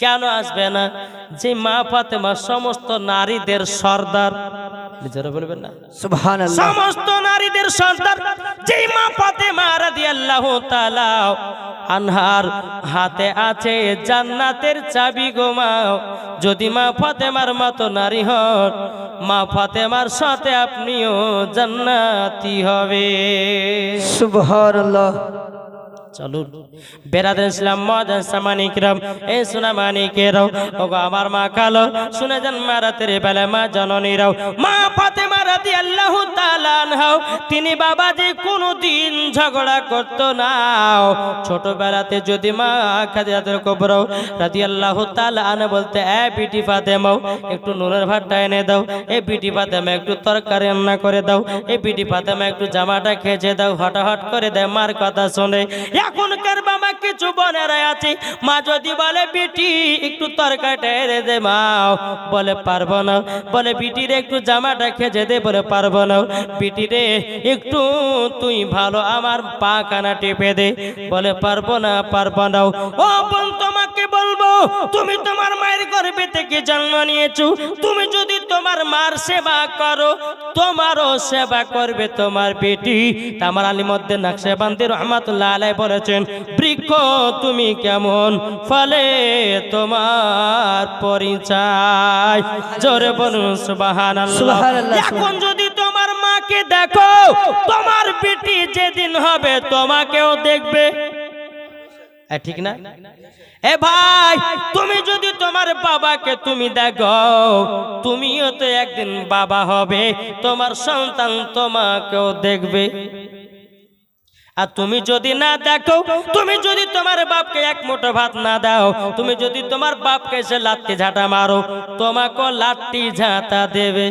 কেন আসবে না? যে মা ফাতেমা সমস্ত নারীদের সর্দার, নিজেরা বলবেন না সুবহানাল্লাহ। সমস্ত নারীদের সর্দার যে মা ফাতেমা রাদিয়াল্লাহু তাআলা আনহার হাতে আছে জান্নাতের চাবি গো মা। যদি মা ফাতেমার মতো নারী হন, মা ফাতেমার সাথে আপনিও জান্নাতি হবে। সুবহানাল্লাহ। চলুন বেরাদুল ইসলাম মুআদ্দাসা মানিকরাম, এই সোনা মানিকেরাও, ওগো আমার মা কালো, শুনে যান মা রাতের বেলায় মা জননীরাও, মা ফাতেমা রাদিয়াল্লাহু তাআলা আনহা, তিনি বাবাজি কোনোদিন ঝগড়া করতো না। ছোটবেলাতে যদি মা খাদিজাতুল কুবরা রাদিয়াল্লাহু তাআলা আনহা বলতে, এ বিটি ফাতেমা একটু নুনের ভাতটা এনে দাও, এ বিটি ফাতেমা একটু তরকারি রান্না করে দাও, এ বিটি ফাতেমা একটু জামাটা খেঁচে দাও, হঠাৎ করে দেয় মার কথা শুনে। এখনকার বাবা কিছু বোনেরা আছে, মা যদি বলে বিটি একটু তরকারিটা এনে দে, মা বলে পারবো না। বলে বিটিরে একটু জামাটা খেঁচে দে, বলে পারবো না। বিটিরে একটু তুই ভালো আমার পা কানা টিপে দে, বলে পারবো না, পারবো না। ও বোন, তোমাকে বলবো, তুমি তোমার মায়ের গর্ভে থেকে জন্ম নিয়েছো, তুমি যদি তোমার মার সেবা করো, তোমারও সেবা করবে তোমার বেটি। তামার আলিমউদ্দিন নকশবন্দি রহমাতুল্লাহ আলাইহি বলেছেন, বৃক্ষ তুমি কেমন, ফলে তোমার পরিচয়। জোরে বলুন সুবহানাল্লাহ। এখন যদি তোমার মাকে দেখো, তোমার বেটি যেদিন হবে তোমাকেও দেখবে, ঠিক না? এ ভাই, তুমি যদি তোমার বাবাকে তুমি দেখো, তুমিও তো একদিন বাবা হবে, তোমার সন্তান তোমাকেও দেখবে। আর তুমি যদি না দেখো, তুমি যদি তোমার বাপকে এক মুঠো ভাত না দাও, তুমি যদি তোমার বাপকে এসে লাত্তি ঝাঁটা মারো, তোমাকেও লাত্তি ঝাঁটা দেবে।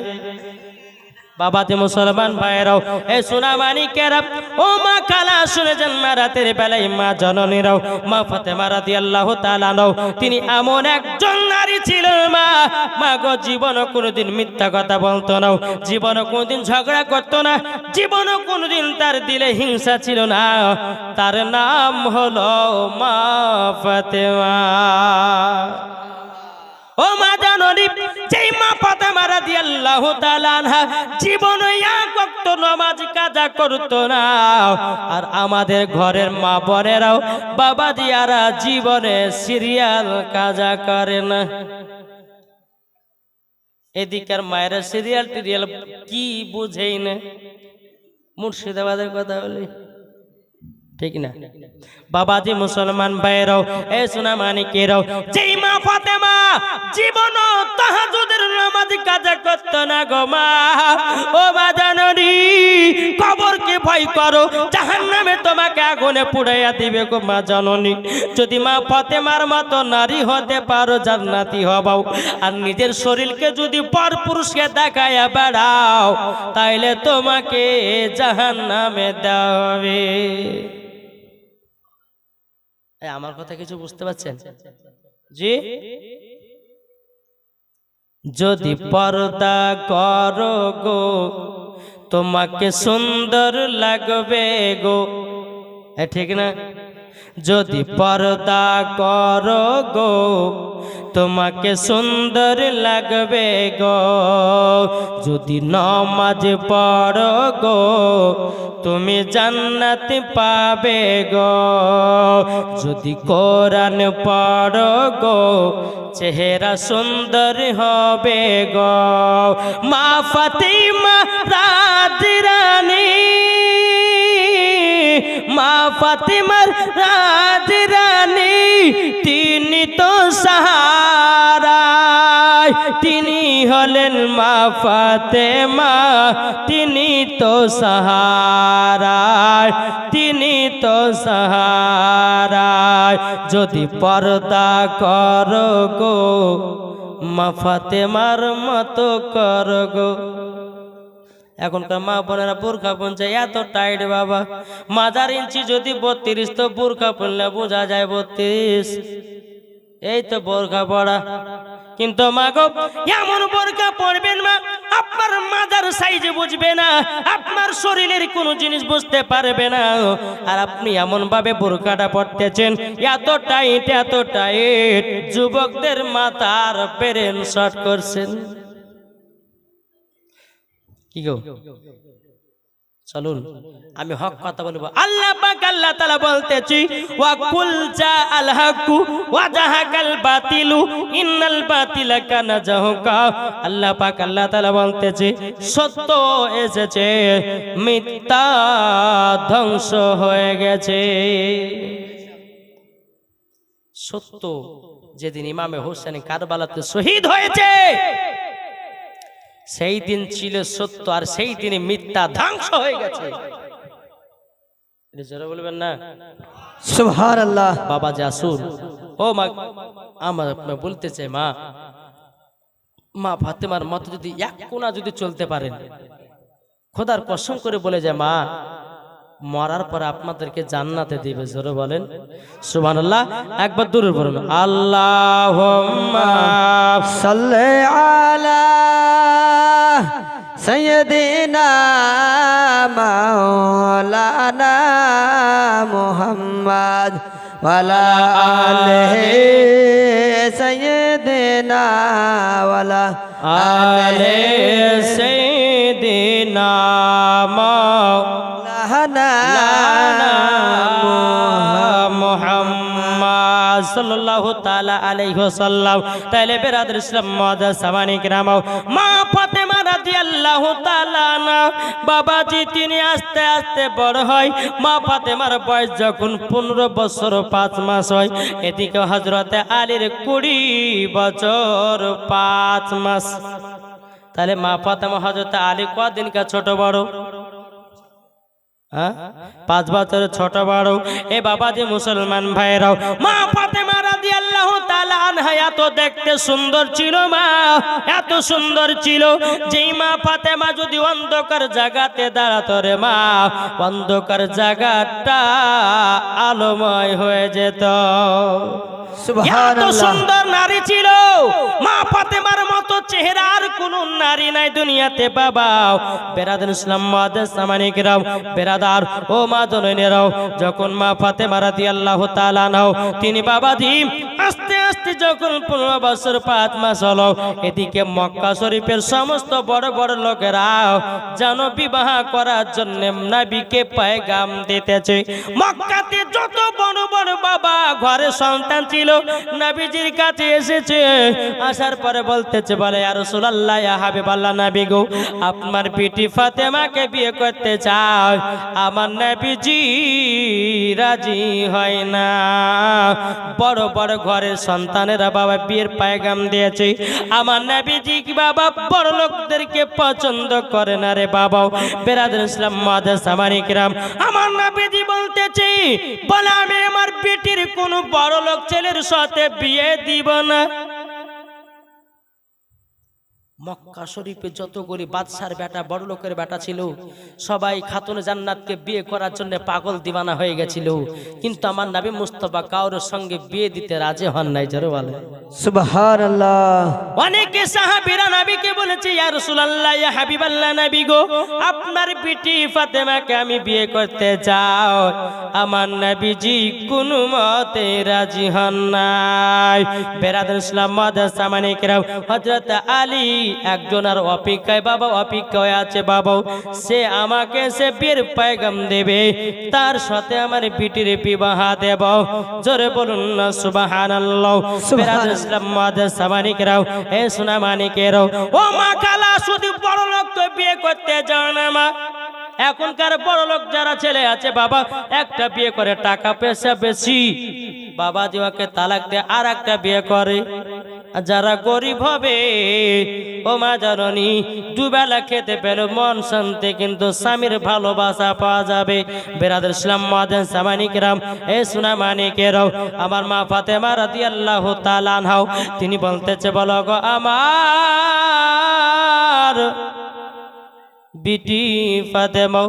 বাবাতে মুসলমান ভাইরাও এ সোনামানিকেরা ও মা খালা শুনে যান মা রাতের বেলায় মা জননীরাও মা ফাতেমা রাদিয়াল্লাহু তাআলা আনহা তিনি এমন একজন নারী ছিলেন মা গো জীবনে কোনোদিন মিথ্যা কথা বলতো না জীবনে কোনোদিন ঝগড়া করতো না জীবনে কোনোদিন তার দিলে হিংসা ছিল না তার নাম হলো মা ফাতেমা ও মা জাননি যেই মা ফাতেমা রাদিয়াল্লাহু তাআলা আনহা জীবনে এক ওয়াক্ত নামাজ কাজা করতো না আর আমাদের ঘরের মা বোনেরাও বাবাজিয়ারা জীবনে সিরিয়াল কাজা করে না এদিকের মায়েরা সিরিয়াল টিরিয়াল কি বুঝেই না মুর্শিদাবাদের কথা বলি ঠিক না বাবাজি মুসলমান ভাইরাও এ সোনামানিকেরাও যেই মা ফাতেমা জীবন তাহাজ্জুদের নামাজ কাজা করত না গো মা ও মা জাননি কবরকে ভয় করো জাহান্নামে তোমাকে আগুনে পুড়াইয়া দিবে গো মা জাননি যদি মা ফাতেমার মতো নারী হতে পারো জান্নাতি হবাও আর নিজের শরীরকে যদি পরপুরুষকে দেখাইয়া বেড়াও তাইলে তোমাকে জাহান্নামে দেওয়া হবে আমার কথা কিছু বুঝতে পারছেন জি যদি পর্দা করো গো তোমাকে সুন্দর লাগবে গো ঠিক না যদি পর্দা করো গো তোমাকে সুন্দর লাগবে গো যদি নামাজ পড়ো গো তুমি জান্নাত পাবে গো যদি কোরআন পড়ো গো চেহারা সুন্দর হবে গো মা ফাতিমা রাজরানী মা ফাতিমার রাজরানী তিনি তো সাহারা তিনি হলেন মা ফাতেমা তিনি তো সাহারা তিনি তো সাহারা যদি পর্দা করো গো মা ফাতেমার মতো করো গো এখনকার মা বোনেরা বোরখা পরছে এত টাইট বাবা মাজার ইঞ্চি যদি 32 তো বোরখা পরলে বোঝা যায় 32 এই তো বোরখা পড়া কিন্তু মা গো এমন বোরখা পরবেন মা আপনার মাজার সাইজ বুঝবে না আপনার শরীরের কোনো জিনিস বুঝতে পারবে না আর আপনি এমন ভাবে বোরখাটা পরতেছেন এত টাইট যুবকদের মাথার ব্রেন শর্ট করছেন কি গো চলুন আমি হক কথা বলবো আল্লাহ পাক আল্লাহ তাআলা বলতেছি ওয়া কুল জা আল হাকু ওয়া জাহাকাল বাতিলু ইন্নাল বাতিলা কানা জাহুকা আল্লাহ পাক আল্লাহ তাআলা বলতেছি সত্য এসেছে মিথ্যা ধ্বংস হয়ে গেছে সত্য যেদিন ইমামে হোসেন কারবালাতে শহীদ হয়েছে সেই দিন ছিল সত্য আর সেই দিনে মিথ্যা ধ্বংস হয়ে গেছে জোরে বলবেন না সুবহানাল্লাহ বাবা জাসুর ও মা আমার বলতে চাই মা ফাতেমার মতো যদি এক কোনা যদি চলতে পারেন খোদার কসম করে বলে যায় মা মরার পরে আপনাদেরকে জান্নাতে দিবে জোরে বলেন সুবহানাল্লাহ একবার দূরে বলুন আল্লাহুম্মা সাল্লি আলা সাইয়্যিদিনা মাওলানা মুহাম্মদ ওয়ালা আলিহি সাইয়্যিদিনা ওয়ালা আলিহি সাইয়্যিদিনা মাওলানা মুহাম্মদ সাল্লাল্লাহু তাআলা আলাইহি ওয়াসাল্লাম তাইলে বেরাদর ইসলাম মুআজ্জাজ সামানি কিরাম মা ফাতেমা রাদিয়াল্লাহু তাআলা আনহা বাবাজি তিনি আস্তে আস্তে বড় হয় মা ফাতেমার বয়স যখন 15 বছর 5 মাস হয় এদিকে হযরতে আলীর 20 বছর 5 মাস তাহলে মা ফাতেমা হযরতে আলী কদিন কা ছোট বড় হ্যাঁ 5 বছরের ছোট বড় এ বাবাজি মুসলমান ভাইরাও মা ফাতেমা রাদিয়াল্লাহু তাআলা আনহা এত দেখতে সুন্দর ছিল মা এত সুন্দর ছিল যেই মা ফাতেমা যদি অন্ধকার জায়গাতে দাঁড়াতো রে মা অন্ধকার জায়গাটা আলোময় হয়ে যেত এত সুবহানাল্লাহ সুন্দর নারী ছিল মা ফাতেমার মতো চেহারা আর কোন নারী নাই দুনিয়াতে বাবা বেরাদার ইসলাম মুআদ্দাস সামানিকরাম বেরাদার ও মা জননীরাও যখন মা ফাতেমা রাদিয়াল্লাহু তাআলা আনহা তিনি বাবাজি আস্তে আস্তে যখন 15 বছর 5 মাস হলো এদিকে মক্কা শরীফের সমস্ত বড় বড় লোকেরা যেন বিবাহ করার জন্য নবীকে পয়গাম দিতেছে মক্কাতে যত বড় বড় বাবা ঘরে সন্তান ছিল নবীজির কাছে এসেছে আসার পরে বলতেছে বলে ইয়া রাসূলুল্লাহ ইয়া হাবিবাল্লাহ নবী গো আপনার বিটি ফাতেমাকে বিয়ে করতে চাই আমার নবীজি রাজি হয় না বড় বড় ঘরের সন্তানেরা বাবা বিয়ের পয়গাম দিয়েছে আমার নবীজি কি বাবা বড় লোকদেরকে পছন্দ করে না রে বাবা বেরাদার ইসলাম মুআদ্দাস সামানিকরাম আমার নবীজি বলতেছে বলে আমি আমার বিটির কোন বড় লোক ছেলের সাথে বিয়ে দিব না মক্কা শরীফে যতগুলি বাদশার বেটা বড় লোকের বেটা ছিল সবাই খাতুন জান্নাতকে বিয়ে করার জন্য পাগল দিওয়ানা হয়ে গেছিল কিন্তু আমার নবী মুস্তাফা কারোর সঙ্গে বিয়ে দিতে রাজি হন নাই জোরে বলে সুবহানাল্লাহ অনেকে সাহাবীরা নবীকে বলেছে ইয়া রাসূলুল্লাহ ইয়া হাবিবাল্লাহ নবী গো আপনার বিটি ফাতেমাকে আমি বিয়ে করতে চাই আমার নবীজি কোনো মতে রাজি হন নাই বেরাদার ইসলাম মুআদ্দাস সামানিকরাম হযরত আলী একজনের অপেক্ষায় বাবা অপেক্ষায় আছে বাবা সে আমাকে সে বিয়ের পয়গাম দেবে তার সাথে আমার বিটির বিবাহ দেব জোরে বলুন না সুবহানাল্লাহ বেরাদার ইসলাম মুআদ্দাস সামানিকরাম এ সোনা মানিকেরাও ও মা খালা শুধু বড় লোক তো বিয়ে করতে যাও না মা এখনকার বড় লোক যারা ছেলে আছে বাবা একটা বিয়ে করে টাকা পয়সা বেশি বাবা দিওয়াকে তালাক দিয়ে আর একটা বিয়ে করে যারা গরিব হবে ও মা জননী দুবেলা খেতে পেল মন শান্তি কিন্তু স্বামীর ভালোবাসা পাওয়া যাবে বেরাদার ইসলাম মুআদ্দাস সামানিকরাম এ সোনা মানিকেরাও আমার মা ফাতেমা রাদিয়াল্লাহু তাআলা আনহা তিনি বলতেছে বলো গো আমার বিটি ফাতেমা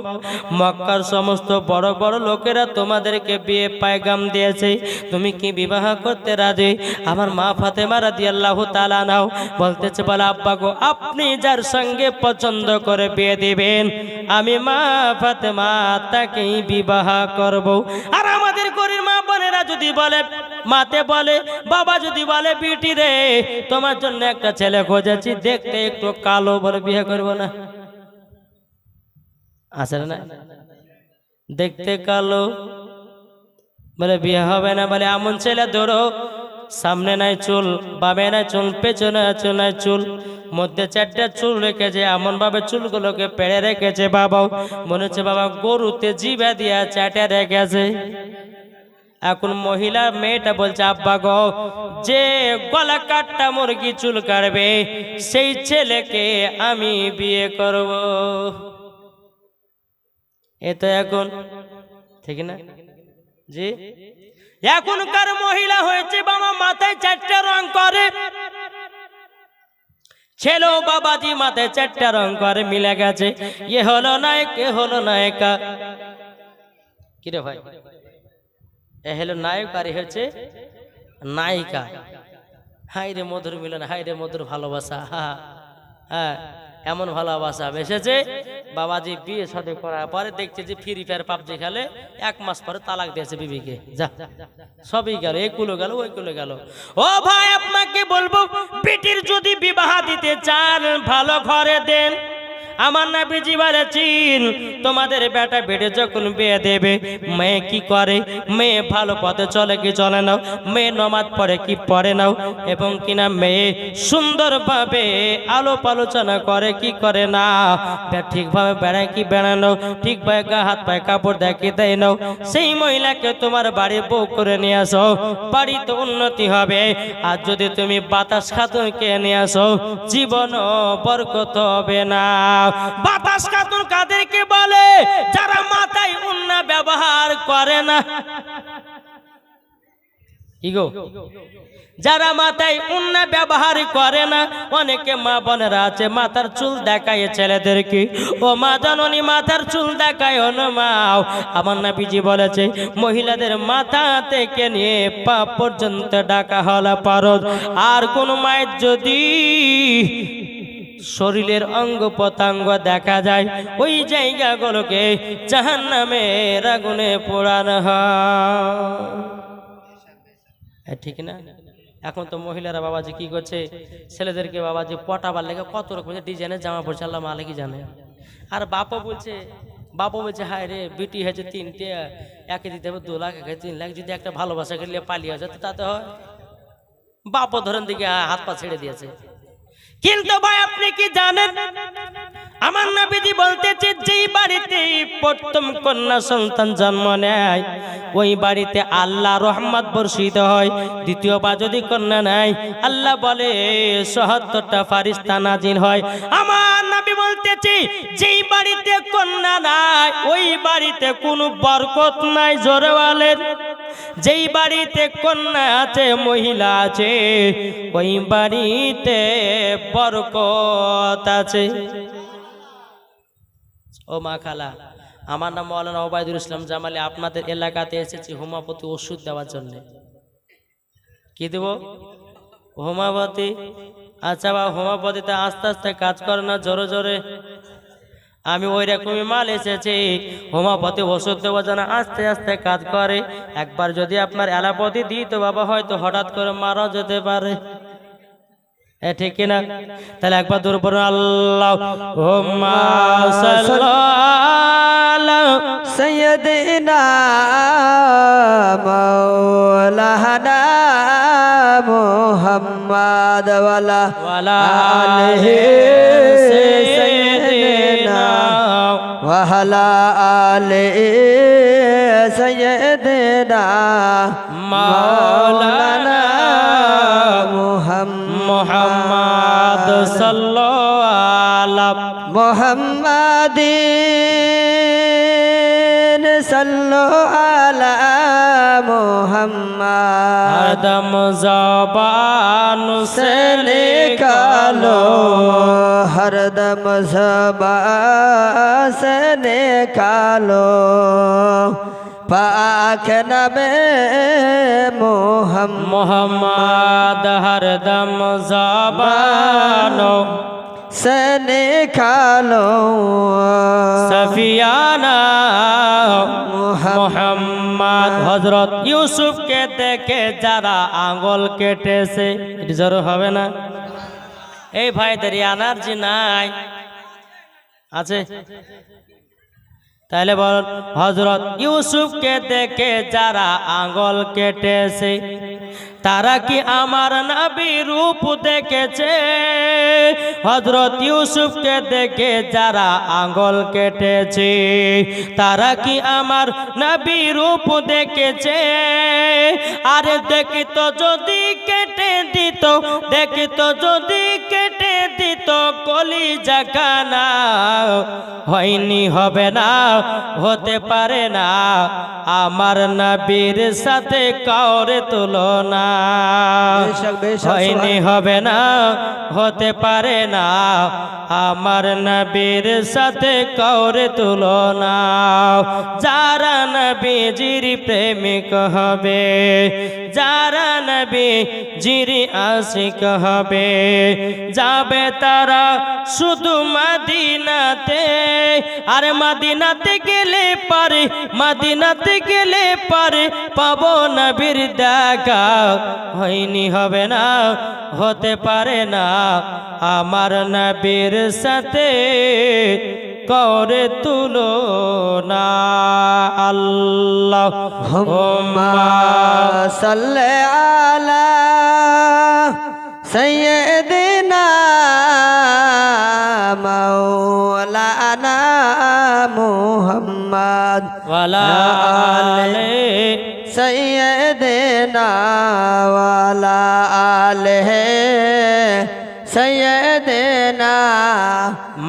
মক্কার সমস্ত বড় বড় লোকেরা তোমাদেরকে বিয়ে পয়গাম দিয়েছে তুমি কি বিবাহ করতে রাজি আমার মা ফাতেমা রাদিয়াল্লাহু তাআলা আনহা বলতেছে বলে আব্বা গো আপনি যার সঙ্গে পছন্দ করে বিয়ে দিবেন আমি মা ফাতেমা তাকেই বিবাহ করব আর আমাদের গরিব মা বোনেরা যদি বলে মাতে বলে বাবা যদি বলে বিটি রে তোমার জন্য একটা ছেলে খোঁজেছি দেখতে একটু কালো বলে বিয়ে করব না আসলে না দেখতে কালো বলে বিয়ে হবে না বলে এমন ছেলে ধরো সামনে নাই চুল বামে নাই চুল পেছনে আছে নাই চুল মধ্যে 4টা চুল রেখেছে এমন ভাবে চুলগুলোকে পেড়ে রেখেছে বাবা মনে হচ্ছে বাবা গরুতে জিভা দিয়া চাটে রেখেছে এখন মহিলা মেয়েটা বলছে আব্বা গো যে গলা কাটটা মুরগি চুল কাটবে সেই ছেলেকে আমি বিয়ে করব এ তো এখন ঠিক না জি এখনকার মহিলা হয়েছে বাবা মাথায় 4টা রং করে ছেলেও বাবাজি মাথায় 4টা রং করে মিলে গেছে এ হলো নায়ক এ হলো নায়িকা কিরে ভাই এ হলো নায়ক আর হচ্ছে নায়িকা হাই রে মধুর মিলন হাই রে মধুর ভালোবাসা হ্যাঁ এমন ভালোবাসা এসেছে বাবাজি বিয়ে সাথে করার পরে দেখছে যে ফ্রি ফায়ার পাবজি খেলে 1 মাস পরে তালাক দিয়েছে বিবিকে যা সবই গেল এই কুলো গেল ওই কুলো গেল ও ভাই আপনাকে বলবো বেটির যদি বিবাহ দিতে চান ভালো ঘরে দেন আমার নবীজি বলেছেন তোমাদের বেটা বেটে যখন বিয়ে দেবে মেয়ে কি করে মেয়ে ভালো পথে চলে কি চলে নাও মেয়ে নামাজ পড়ে কি পড়ে নাও এবং কিনা মেয়ে সুন্দরভাবে আলোপ আলোচনা করে কি করে না ঠিকভাবে বেড়ায় কি বেড়ানো ঠিকভাবে গা হাত পায়ে কাপড় দেখে দেয় নাও সেই মহিলাকে তোমার বাড়ির বউ করে নিয়ে আসো বাড়িতে উন্নতি হবে আর যদি তুমি বাতাস খাতুনকে নিয়ে আসো জীবন বরকত হবে না বাতাস খাতুন কাদেরকে বলে? যারা মাথায় উন্না ব্যবহার করে না। ইগো যারা মাথায় উন্না ব্যবহার করে না। অনেকে মা বোনেরা আছে মাথার চুল দেখায় ছেলেদেরকে, ও মা জননী মাথার চুল দেখায় না মাও। আমার নবীজি বলেছে মহিলাদের মাথা থেকে নিয়ে পা পর্যন্ত ঢাকা হলা ফরজ। আর কোন মায়ের যদি শরীরের অঙ্গ প্রত্যঙ্গ দেখা যায়, ওই জায়গাগুলোকে জাহান্নামের আগুনে পোড়ানো হয়। ঠিক না? এখন তো মহিলারা বাবাজি কি করছে, ছেলেদেরকে বাবাজি পটাবার লেগে কত রকমের ডিজাইনের জামা পড়ছে, আল্লাহ মালিকই জানে। আর বাপও বলছে হায় রে বিটি হয়েছে তিনটে, একে দিতে হবে 2 লাখ, একে 3 লাখ। যদি একটা ভালোবাসা করলে পালিয়ে যেত তাতে হয়। বাপও ধরেন দিকে হাত পা ছেড়ে দিয়েছে। কিন্তু ভাই আপনি কি জানেন, আমার নবীজি বলতেছে যেই বাড়িতে প্রথম কন্যা সন্তান জন্ম নেয় ওই বাড়িতে আল্লাহ রহমত বর্ষিত হয়। দ্বিতীয়বার যদি কন্যা নেয় আল্লাহ বলে ৭৭টা ফারিস্তা নাজিল হয়। আমার নবী বলতেছে যেই বাড়িতে কন্যা নাই ওই বাড়িতে কোনো বরকত নাই। জোরে বলেন। যেই বাড়িতে কন্যা আছে মহিলা আছে ওই বাড়িতে বরকত আছে। ও মা খালা, আমার নাম মাওলানা ওবায়দুল ইসলাম জামালি। আপনাদের এলাকাতে এসেছি হোমিওপ্যাথি ওষুধ দেওয়ার জন্য। কি দেব? হোমিওপ্যাথি। আচ্ছা বা হোমিওপ্যাথিতে আস্তে আস্তে কাজ করে না জোরে জোরে? আমি ওই রকমই মাল এসেছি। হোমিওপ্যাথি ওষুধ দেওয়ার জন্য আস্তে আস্তে কাজ করে। একবার যদি আপনার অ্যালোপ্যাথি দিই তো বাবা হয়তো হঠাৎ করে মারা যেতে পারে। ঠিক কিনা? তাহলে একবার দূর পড়ুন আল্লাহুম্মা সাল্লি সৈয়দিনা মাওলানা মুহাম্মদ ওয়ালা আলিহি সাইয়্যিদিনা ওয়া আলা আলিহি সাইয়্যিদিনা মাওলানা মুহাম্মদ সাল্লাল্লাহু মুহাম্মাদিন সাল্লাল্লাহু আলা মুহাম্মাদ। আদম জবান সে निकालो हरदम ज़बान से निकालो पाक नबे मोहम्मद हरदम ज़बानो से निकालो सफियाना मोहम्मद। हजरत यूसुफ के देखे যারা আঙ্গুল কেটেছে, এটি জোরে হবে না? এই ভাইদের এনার্জি নাই আছে? তাহলে বল, হযরত ইউসুফকে দেখে যারা আঙ্গুল কেটেছে তারা কি আমার নবী রূপ দেখেছে? হযরত ইউসুফকে দেখে যারা আঙ্গুল কেটেছে তারা কি আমার নবী রূপ দেখেছে? আরে দেখিতো যদি কেটে দিত, দেখিতো যদি কেটে দিত কলিজা খানা, হয়নি হবে না, হতে পারে না আমার নবীর সাথে কাউরে তুলনা। হয়নি হবে না, হতে পারে না আমার নবীর সাথে কাউরে তুলনা। যারা নবীজির প্রেমিক হবে, যারা নবীজির আশিক হবে, যাবে তারা শুধু মদিনাতে। আর মদিনাতে গেলে পারে, মদিনাতে গেলে পারে পাবো নবীর দেখা। হয়নি হবে না, হতে পারে না আমার নবীর সাথে করে তুলনা। আল্লাহুম্মা সাল্লি আলা সাইয়্যিদিনা মাওলানা মুহাম্মদ ওয়ালা আলি सैयदना वाला आले सैयदना দেনা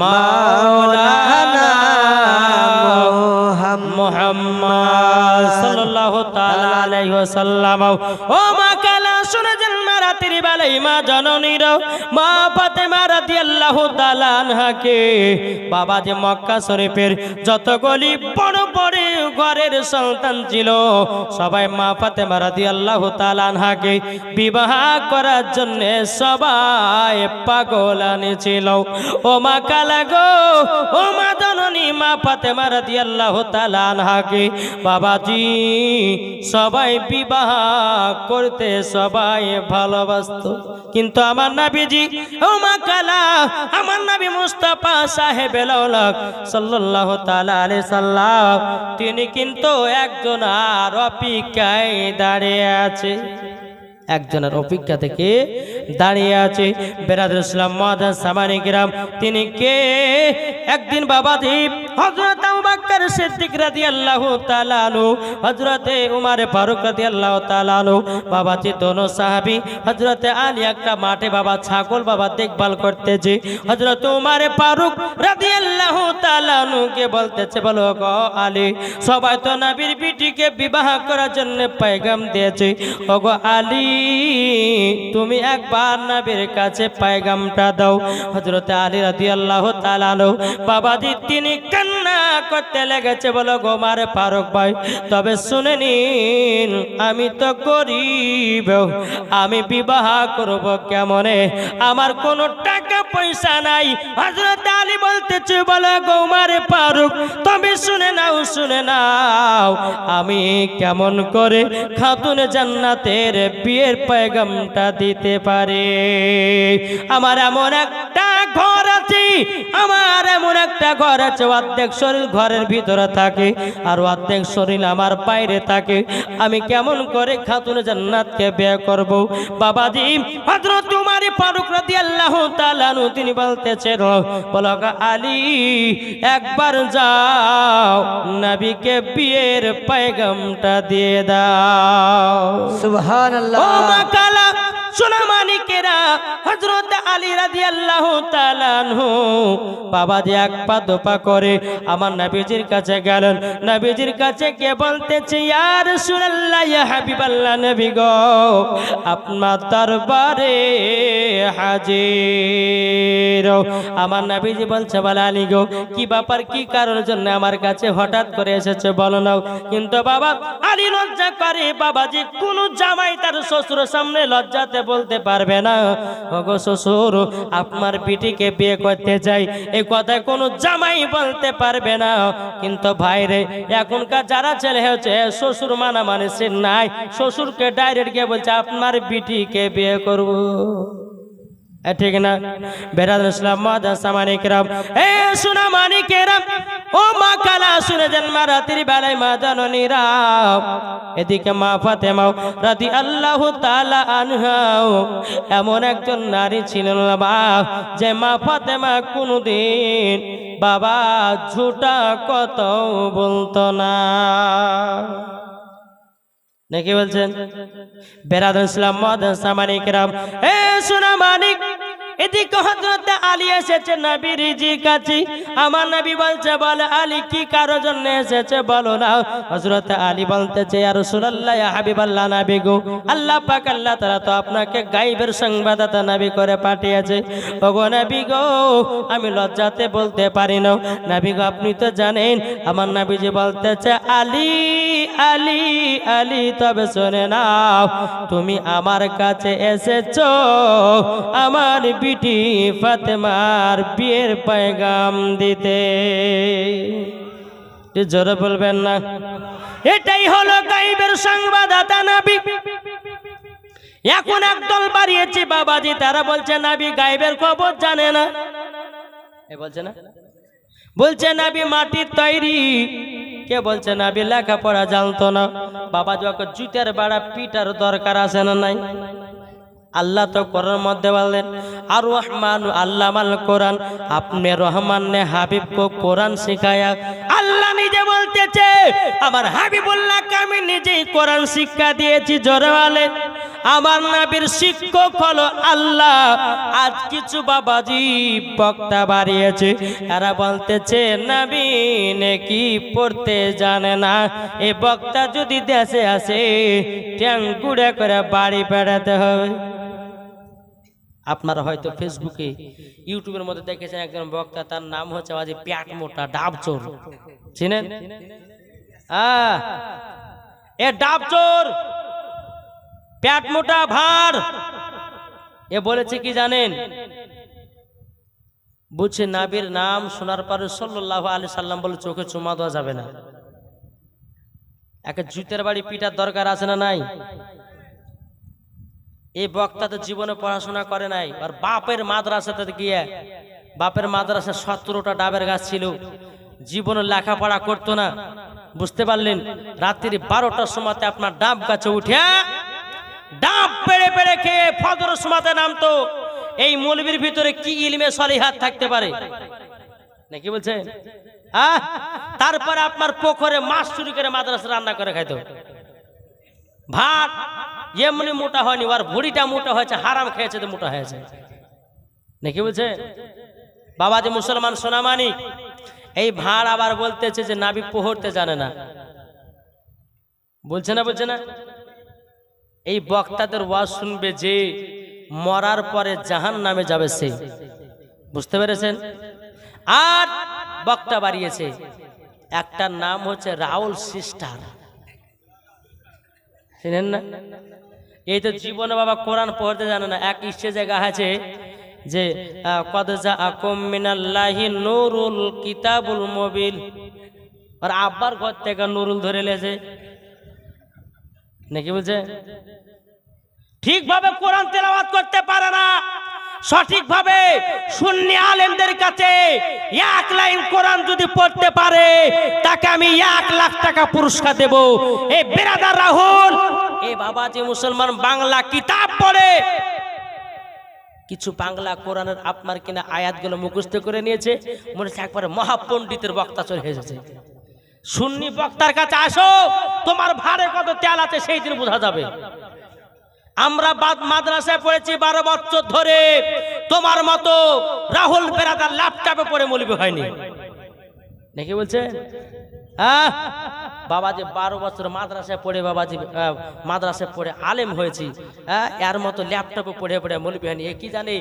মাওলানা মুহাম্মদ সাল্লাল্লাহু তাআলা আলাইহি ওয়াসাল্লাম। ও মা কালা শুনে যান রাতের বেলায় মা জননীর মা ফাতেমা রাদিয়াল্লাহু তাআলা আনহাকে বাবা যে মক্কা শরীফের যতগুলি বড় বড় ঘরের সন্তান ছিল সবাই মা ফাতেমা রাদিয়াল্লাহু তাআলা আনহাকে বিবাহ করার জন্য সবাই পাগল আনেছিল। ও মা কালা গো, ও মা জননী মা ফাতেমা রাদিয়াল্লাহু তাআলা আনহাকে বাবাজি সবাই বিবাহ করতে সবাই ভালোবাসতো, কিন্তু আমার নবীজি ও মা কালা আমার নবী মুস্তাফা সাহেবে লাউলাক সাল্লাল্লাহু তাআলা আলাইহি সাল্লাম তিনি কিন্তু একজন আর অপেক্ষায় দাঁড়িয়ে আছে, একজনের অপেক্ষা থেকে দাঁড়িয়ে আছে। বেরাদুল ইসলাম মুআজ্জাজ সামানী কিরাম তিনি কে? একদিন বাবাজি হযরত আবু বকর সিদ্দিক রাদিয়াল্লাহু তাআলা আনহু, হযরত উমর ফারুক রাদিয়াল্লাহু তাআলা আনহু বাবাজি দোনো সাহাবী। হযরত আলী একটা মাঠে বাবা ছাগল বাবা দেখভাল করতেছে, হযরত উমর ফারুক রাদিয়াল্লাহু তাআলা আনহুকে বলতেছে, বলো গো আলী সবাই তো নবীর বিটিকে বিবাহ করার জন্য পয়গাম দিয়েছে, ওগো আলী তুমি একবার নবীর কাছে পয়গামটা দাও। হযরত আলী রাদিয়াল্লাহু তাআলা আনহু বাবাজি তিনি কান্না করতে লেগেছে, বলো গো উমর ফারুক ভাই তবে শুনে নিন আমি তো গরীব, আমি বিবাহ করব কেমনে, আমার কোনো টাকা পয়সা নাই। হযরত আলী বলতেছে, বলো গো উমর ফারুক তবে শুনে নাও আমি কেমন করে খাতুন জান্নাতের বিয়ের পয়গামটা দিতে পারে। আমার এমন একটা ঘর আছে, আমার এমন একটা ঘর আছে অর্ধেক শরীর ঘরের ভিতরে থাকে আর অর্ধেক শরীর আমার বাইরে থাকে, আমি কেমন করে খাতুন জান্নাতকে বিয়ে করব। বাবাজি হযরত উমর ফারুক রাদিয়াল্লাহু তাআলা আনহু তিনি বলতেছেন, বলো গো আলী একবার যাও নবীকে বিয়ের পয়গামটা দিয়ে দাও। সুবহানাল্লাহ। ও মা কালা সোনা মানিকেরা হযরত আলী রাদিয়াল্লাহু তাআলা আনহু বাবাজি এক পা দোপা করে আমার নবীজির কাছে গেলেন। নবীজির কাছে কে বলতেছে, ইয়া রাসূলুল্লাহ ইয়া হাবিবাল্লাহ নবী গো আপনার দরবারে হাজির। আমার নবীজি বলছে, বলে আলী গো কি ব্যাপার, কি কারণের জন্য আমার কাছে হঠাৎ করে এসেছে বলো না। কিন্তু বাবা আলী লজ্জা করে, বাবাজি কোন জামাই তার শ্বশুর সামনে লজ্জাতে বলতে পারবে না, ওগো শ্বশুর আপনার বিটিকে বিয়ে করতে চাই, এই কথা কোনো জামাই বলতে পারবে না। কিন্তু ভাইরে এখনকার যারা ছেলে হচ্ছে শ্বশুর মানা মানে সে নাই, শ্বশুরকে ডাইরেক্ট গিয়ে বলছে আপনার বিটিকে বিয়ে করব, ঠিক না? বেরাদুল ইসলাম মুআজ্জাজ সামানী কিরাম এ সোনা মানিকেরা ও মা কালা শুনে যান মা রাতের বেলায় মা জননীরা এদিকে মা ফাতেমা রাদিয়াল্লাহু তাআলা আনহা এমন একজন নারী ছিলেন বাবা যে মা ফাতেমা কোনদিন বাবা ঝুটা কত বলতো না, নাকি বলছেন? বেরাদুল ইসলাম মুআজ্জাজ সামানী কিরাম এ সোনা মানিক এদিকে হযরত আলী এসেছে নবীর কাছে। আমার নবী বলছে, বলে আলী কি কারোর জন্য এসেছে বলো না। হযরত আলী বলতেছে, ইয়া রাসূলুল্লাহ ইয়া হাবিবাল্লাহ নবী গো আল্লাহ পাক আল্লাহ তাআলা তো আপনাকে গায়বের সংবাদদাতা নবী করে পাঠিয়েছে। ওগো নবী গো আমি লজ্জাতে বলতে পারি না, নবী গো আপনি তো জানেন। আমার নবীজি বলতেছে, আলী আলী আলী তবে শুনে নাও তুমি আমার কাছে এসেছো আমার বিটি ফাতেমার বিয়ের পয়গাম দিতে। জোরে বলবেন না? এটাই হলো গায়বের সংবাদদাতা নবী। এখন একদল বাড়িয়েছে বাবাজি, তারা বলছে নবী গায়বের খবর জানে না, বলছে না, বলছে নবী মাটির তৈরি, কে বলছে নবী লেখাপড়া জানতো না। বাবা যখন জুতার বাড়া পিটার দরকার আছে না নাই? আল্লাহ তো কোরআনের মধ্যে বললেন আর রহমান আল্লামাল কোরআন, আপনি রহমান ने হাবিব को কোরআন শিখায়া। আল্লাহ নিজে বলতেছে আমার হাবিবুল্লাহকে আমি নিজেই কোরআন শিক্ষা দিয়েছি। জোরে বলেন আমার নবীর শিক্ষক হলো আল্লাহ। আজ কিছু বাবাজি বক্তা বাড়িয়েছে, এরা বলতেছে নবী নাকি পড়তে জানে না। এই বক্তা যদি দেশে আসে ট্যাঙ্কুড়ে করে বাড়ি বেড়াতে হবে। আপনারা হয়তো ফেসবুকে ইউটিউবের মধ্যে দেখেছেন একজন বক্তা, তার নাম হচ্ছে বাজি প্যাট মোটা ডাবচোর, চিনেন? এ ডাবচোর, প্যাট মোটা ভার। এ বলেছে কি জানেন? বুঝছে নবীর নাম শোনার পরে সাল্লাল্লাহু আলাইহি সাল্লাম বলে চোখে চুমা দেওয়া যাবে না। একটা জুতের বাড়ি পিটার দরকার আছে না নাই? এই বক্তা তো জীবনে পড়াশোনা করে নাই, আর বাপের মাদ্রাসাতে গিয়ে, বাপের মাদ্রাসা 17টা ডাবের গাছ ছিল, জীবনে লেখাপড়া করতো না। বুঝতে পারলেন? রাত্রি 12টার সময়তে আপনার ডাব গাছে উঠে ডাব পেড়ে পেড়ে খেয়ে ফজরের সময়তে নামতো। এই মৌলবীর ভিতরে কি ইলমে সলিহাত থাকতে পারে নাকি বলছে? তারপরে আপনার পুকুরে মাছ চুরি করে মাদ্রাসা রান্না করে খাইতো। ভাত এমনি মোটা হয়নি, আর ভুড়িটা মোটা হয়েছে, হারাম খেয়েছে তো মোটা হয়েছে নাকি বলছে? বাবাজি মুসলমান সোনামানি, এই ভাড় আবার বলতেছে যে নাবি পড়তে জানে না। বলছে না? বলছে না? এই বক্তাদের ওয়াজ শুনবে যে মরার পরে জাহান্নামে যাবে সে। বুঝতে পেরেছেন? আর বক্তা বাড়িয়েছে, একটা নাম হচ্ছে রাউল সিস্টার, চিনেন না? এই তো জীবনে বাবা কোরআন পড়তে জানে না। এক ইচ্ছে জায়গা আছে যে কদ জাআকুম মিনাল্লাহি নূরুল কিতাবুল মুবিন, আর আব্বার ঘর থেকে নুরুল ধরে লেছে নাকি বলছে? ঠিকভাবে কোরআন তেলাওয়াত করতে পারে না, সঠিকভাবে সুন্নি আলেমদের কাছে 1 লাইন কোরআন যদি পড়তে পারে তাকে আমি 1 লাখ টাকা পুরস্কার দেব। এই বেরাদার রাহুল, এই বাবাজি মুসলমান বাংলা কিতাব পড়ে কিছু বাংলা কোরআনের আপনার কিনা আয়াতগুলো মুখস্থ করে নিয়েছে, মনে হচ্ছে একবারে মহাপণ্ডিতের বক্তা চলে এসেছে। সুন্নি বক্তার কাছে আসো, তোমার ভারে কত তেল আছে সেই দিন বোঝা যাবে। আমরা মাদ্রাসায় পড়েছি 12 বছর ধরে, তোমার মতো রাহুল বেরাদার ল্যাপটপে পড়ে মৌলবি হয়নি নাকি বলছে? বাবাজি 12 বছর মাদ্রাসায় পড়ে, বাবাজি মাদ্রাসায় পড়ে আলেম হয়েছি, এর মতো ল্যাপটপে পড়ে পড়ে মৌলবি হয়নি। এ কি জানে,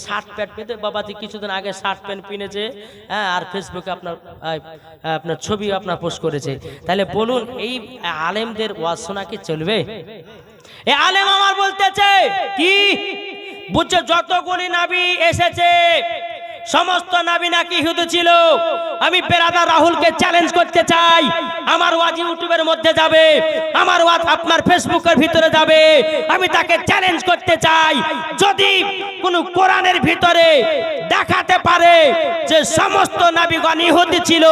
শার্ট প্যান্ট পেতে বাবাজি কিছুদিন আগে শার্ট প্যান্ট কিনেছে, আর ফেসবুকে আপনার ছবি আপনার পোস্ট করেছে। তাহলে বলুন, এই আলেমদের ওয়াজ শোনা কি চলবে? এ আলেম আমার বলতেছে কি বুঝছে, যতগুলি নবী এসেছে সমস্ত নবী নাকি ইহুদি ছিল। আমি বেরাদার রাহুলকে চ্যালেঞ্জ করতে চাই, আমার ওয়াজ ইউটিউবের মধ্যে যাবে, আমার ওয়াজ আপনার ফেসবুকের ভিতরে যাবে, আমি তাকে চ্যালেঞ্জ করতে চাই, যদি কোন কোরআনের ভিতরে দেখাতে পারে যে সমস্ত নবীগণ ইহুদি ছিল,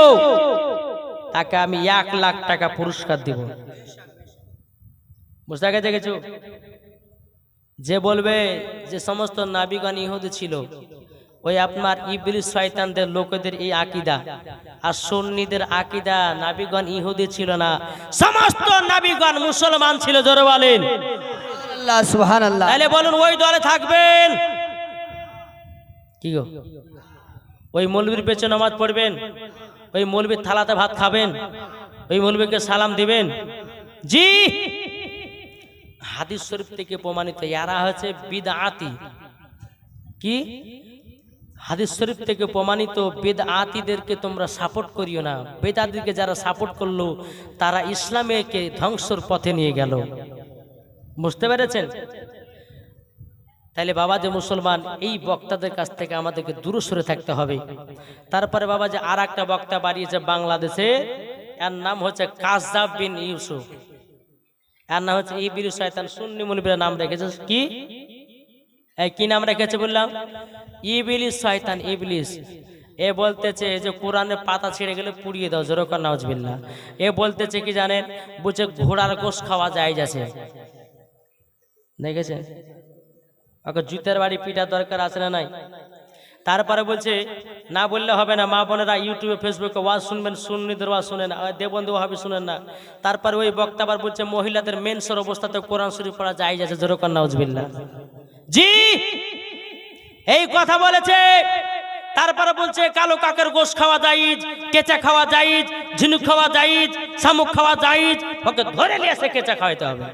তাকে আমি 1 লাখ টাকা পুরস্কার দেব। বুঝতে গেছে কিছু? যে বলবে যে সমস্ত নবীগণ ইহুদি ছিল, ওই আপনার ইবলিস শয়তানদের লোকেদের এই আকীদা, আর সুন্নিদের আকীদা নবীগণ ইহুদি ছিল না, সমস্ত নবীগণ মুসলমান ছিল। জোরে বলেন আল্লাহ সুবহানাল্লাহ। তাহলে বলুন, ওই দলে থাকবেন কি গো? ওই মৌলবীর পেছনে নামাজ পড়বেন, ওই মৌলবীর থালাতে ভাত খাবেন, ওই মৌলবীকে সালাম দিবেন? জি, হাদিস শরীফ থেকে প্রমাণিত এরা হচ্ছে বিদআতি। কি? হাদিস শরীফ থেকে প্রমাণিত বিদআতিদেরকে তোমরা সাপোর্ট করিও না। বেদাতিকে যারা সাপোর্ট করলো তারা ইসলামকে ধ্বংসের পথে নিয়ে গেল। বুঝতে পেরেছেন? তাইলে বাবা যে মুসলমান, এই বক্তাদের কাছ থেকে আমাদেরকে দূরে সরে থাকতে হবে। তারপরে বাবা যে আর একটা বক্তা বাড়িয়েছে বাংলাদেশে, এর নাম হচ্ছে কাযযাব বিন ইউসুফ, এর নাম হচ্ছে ইবলিস শয়তান। সুন্নি মুলবিরা নাম রেখেছে কি? কি নাম রেখেছে বললাম? ইবলিস শয়তান, ইবলিস। এ বলতেছে যে কোরআনের পাতা ছিঁড়ে গেলে পুড়িয়ে দাও, জোরকার নাউজুবিল্লাহ। এ বলতেছে কি জানেন, বুঝে ঘোড়ার গোশ খাওয়া যায় যাচ্ছে, দেখেছেন? ওকে জুতের বাড়ি পিটার দরকার আছে না নাই? তারপরে বলছে না বললে হবে না, মা বোনেরা ইউটিউবে ফেসবুকে ওয়াজ শুনবেন, সুন্নিদের ওয়াজ শুনেন, দেববন্ধু ওয়াহাবি শুনেন না। তারপরে ওই বক্তা আবার বলছে মহিলাদের মেন্সের অবস্থাতে কোরআন শরীফ পড়া জায়েজ আছে, জোরে কর নাউজুবিল্লাহ। জি এই কথা বলেছে। তারপরে বলছে কালো কাকের গোশ খাওয়া জায়েজ, কেঁচা খাওয়া জায়েজ, ঝিনুক খাওয়া জায়েজ, শামুক খাওয়া জায়েজ, ওকে ধরে নিয়ে এসে কেঁচা খাওয়াইতে হবে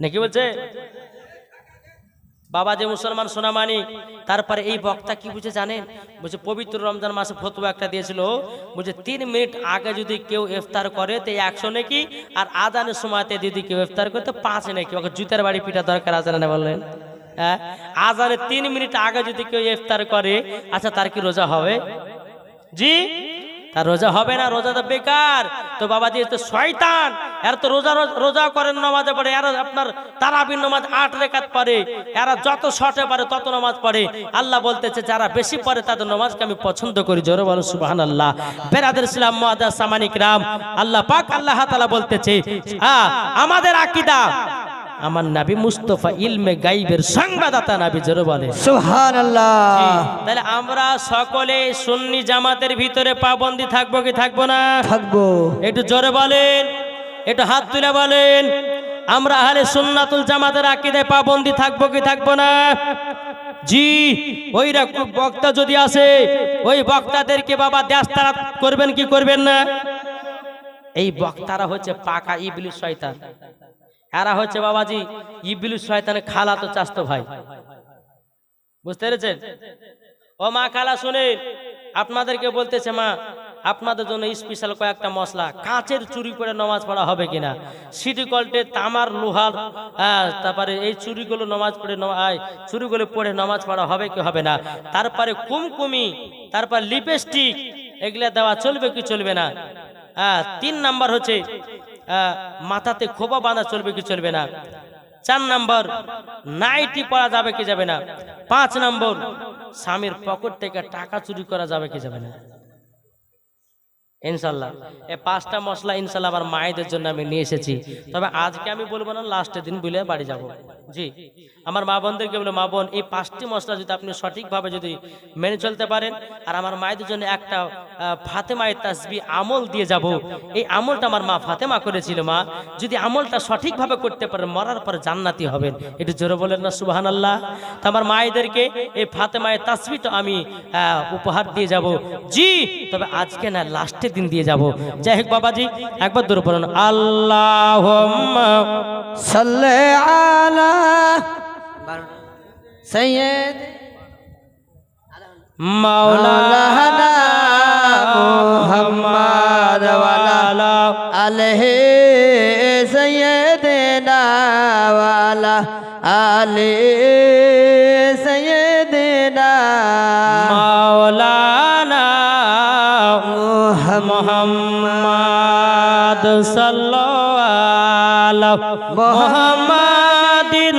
নাকি বলছে বাবা যে মুসলমান সোনামানি। তারপরে এই বক্তা কি বুঝে জানেন, বলছে পবিত্র রমজান মাসে ফতোয়া একটা দিয়েছিল, বলছে 3 মিনিট আগে যদি কেউ ইফতার করে তো 100 নাকি, আর আজানের সময়তে যদি কেউ ইফতার করে তো 5 নাকি। ওকে জুতার বাড়ি পিটা দরকার আছে না বললেন? হ্যাঁ, আজানের 3 মিনিট আগে যদি কেউ ইফতার করে, আচ্ছা তার কি রোজা হবে? জি তার রোজা হবে না, রোজা তো বেকার। তো বাবাজি তো শয়তান, এরা তো রোজা করেন, নামাজে পড়ে, এরা আপনার তারাবির নামাজ 8 রাকাত পড়ে, এরা যত শর্টে পারে তত নামাজ পড়ে। আল্লাহ বলতেছে যারা বেশি পড়ে তাদের নামাজকে আমি পছন্দ করি, জোরে বলো সুবহানাল্লাহ। বেরাদার ইসলাম মুআদ্দাস সামানিক রাম, আল্লাহ পাক আল্লাহ তাআলা বলতেছে আমাদের আকীদা, আমার নবী মুস্তাফা ইলমে গায়বের সংবাদদাতা নবী, জোরে বলে সুবহানাল্লাহ। তাহলে আমরা সকলে সুন্নি জামাতের ভিতরে পাবন্দি থাকবো কি থাকবো না? থাকবো। একটু জোরে বলেন, একটু হাত তুলে বলেন, আমরা আহলে সুন্নাতুল জামাতের আকীদায় পাবন্দি থাকবো কি থাকবো না? জি ওই রকম বক্তা যদি আসে, ওই বক্তাদেরকে বাবা দেশতারা করবেন কি করবেন না? এই বক্তারা হচ্ছে পাকা ইবলিস শয়তান। এরা হচ্ছে বাবাজি ইবলিস শয়তানের খালাতো চাচতো ভাই, বুঝতে পেরেছেন? ও মা খালা শুনেন, আপনাদেরকে বলতেছে মা, আপনাদের জন্য স্পেশাল কয়েকটা মশলা, কাঁচের চুরি করে নামাজ পড়া হবে কিনা? সিটি কল্টে তামার লোহার, তারপরে এই চুরিগুলো নামাজ পড়ে চুরিগুলো পড়ে নামাজ পড়া হবে কি হবে না? তারপরে কুমকুমি, তারপর লিপস্টিক, এগুলা দেওয়া চলবে কি চলবে না? 3 নাম্বার হচ্ছে মাথাতে খোপা বাঁধা চলবে কি চলবে না? 4 নাম্বার নাইটি পরা যাবে কি যাবে না? 5 নাম্বার স্বামীর পকেট থেকে টাকা চুরি করা যাবে কি যাবে না? ইনশাল্লাহ এই 5টা মশলা ইনশাল্লাহ আমার মায়েদের জন্য আমি নিয়ে এসেছি। তবে আজকে আমি বলবো না, লাস্টের দিন বলে বাড়ি যাব। জি আমার মা বোনদেরকে বলে, মা বোন এই 5টি মশলা যদি আপনি সঠিকভাবে যদি মেনে চলতে পারেন, আর আমার মায়েদের জন্য একটা ফাতেমায়ে তাসবিহ আমল দিয়ে যাব। এই আমলটা আমার মা ফাতেমা করেছিল, মা যদি আমলটা সঠিকভাবে করতে পারেন মরার পর জান্নাতি হবেন। একটু জোরে বলেন না সুবহানাল্লাহ। তো আমার মায়েদেরকে এই ফাতেমায়ে তাসবিহটা আমি উপহার দিয়ে যাব। জি তবে আজকে না, লাস্টের দিন দিয়ে যাব। যাই হোক বাবাজি একবার দূরে পড়ুন, আল্লাহুম্মা সাল্লি আলা সাইয়্যিদ মাওলানা মুহাম্মদ ওয়া আলা আলিহি সাইয়্যিদিনা ওয়া আলা আলি সাইয়্যিদিনা মাওলানা মুহাম্মদ সাল্লাল্লাহু মুহাম্মাদিন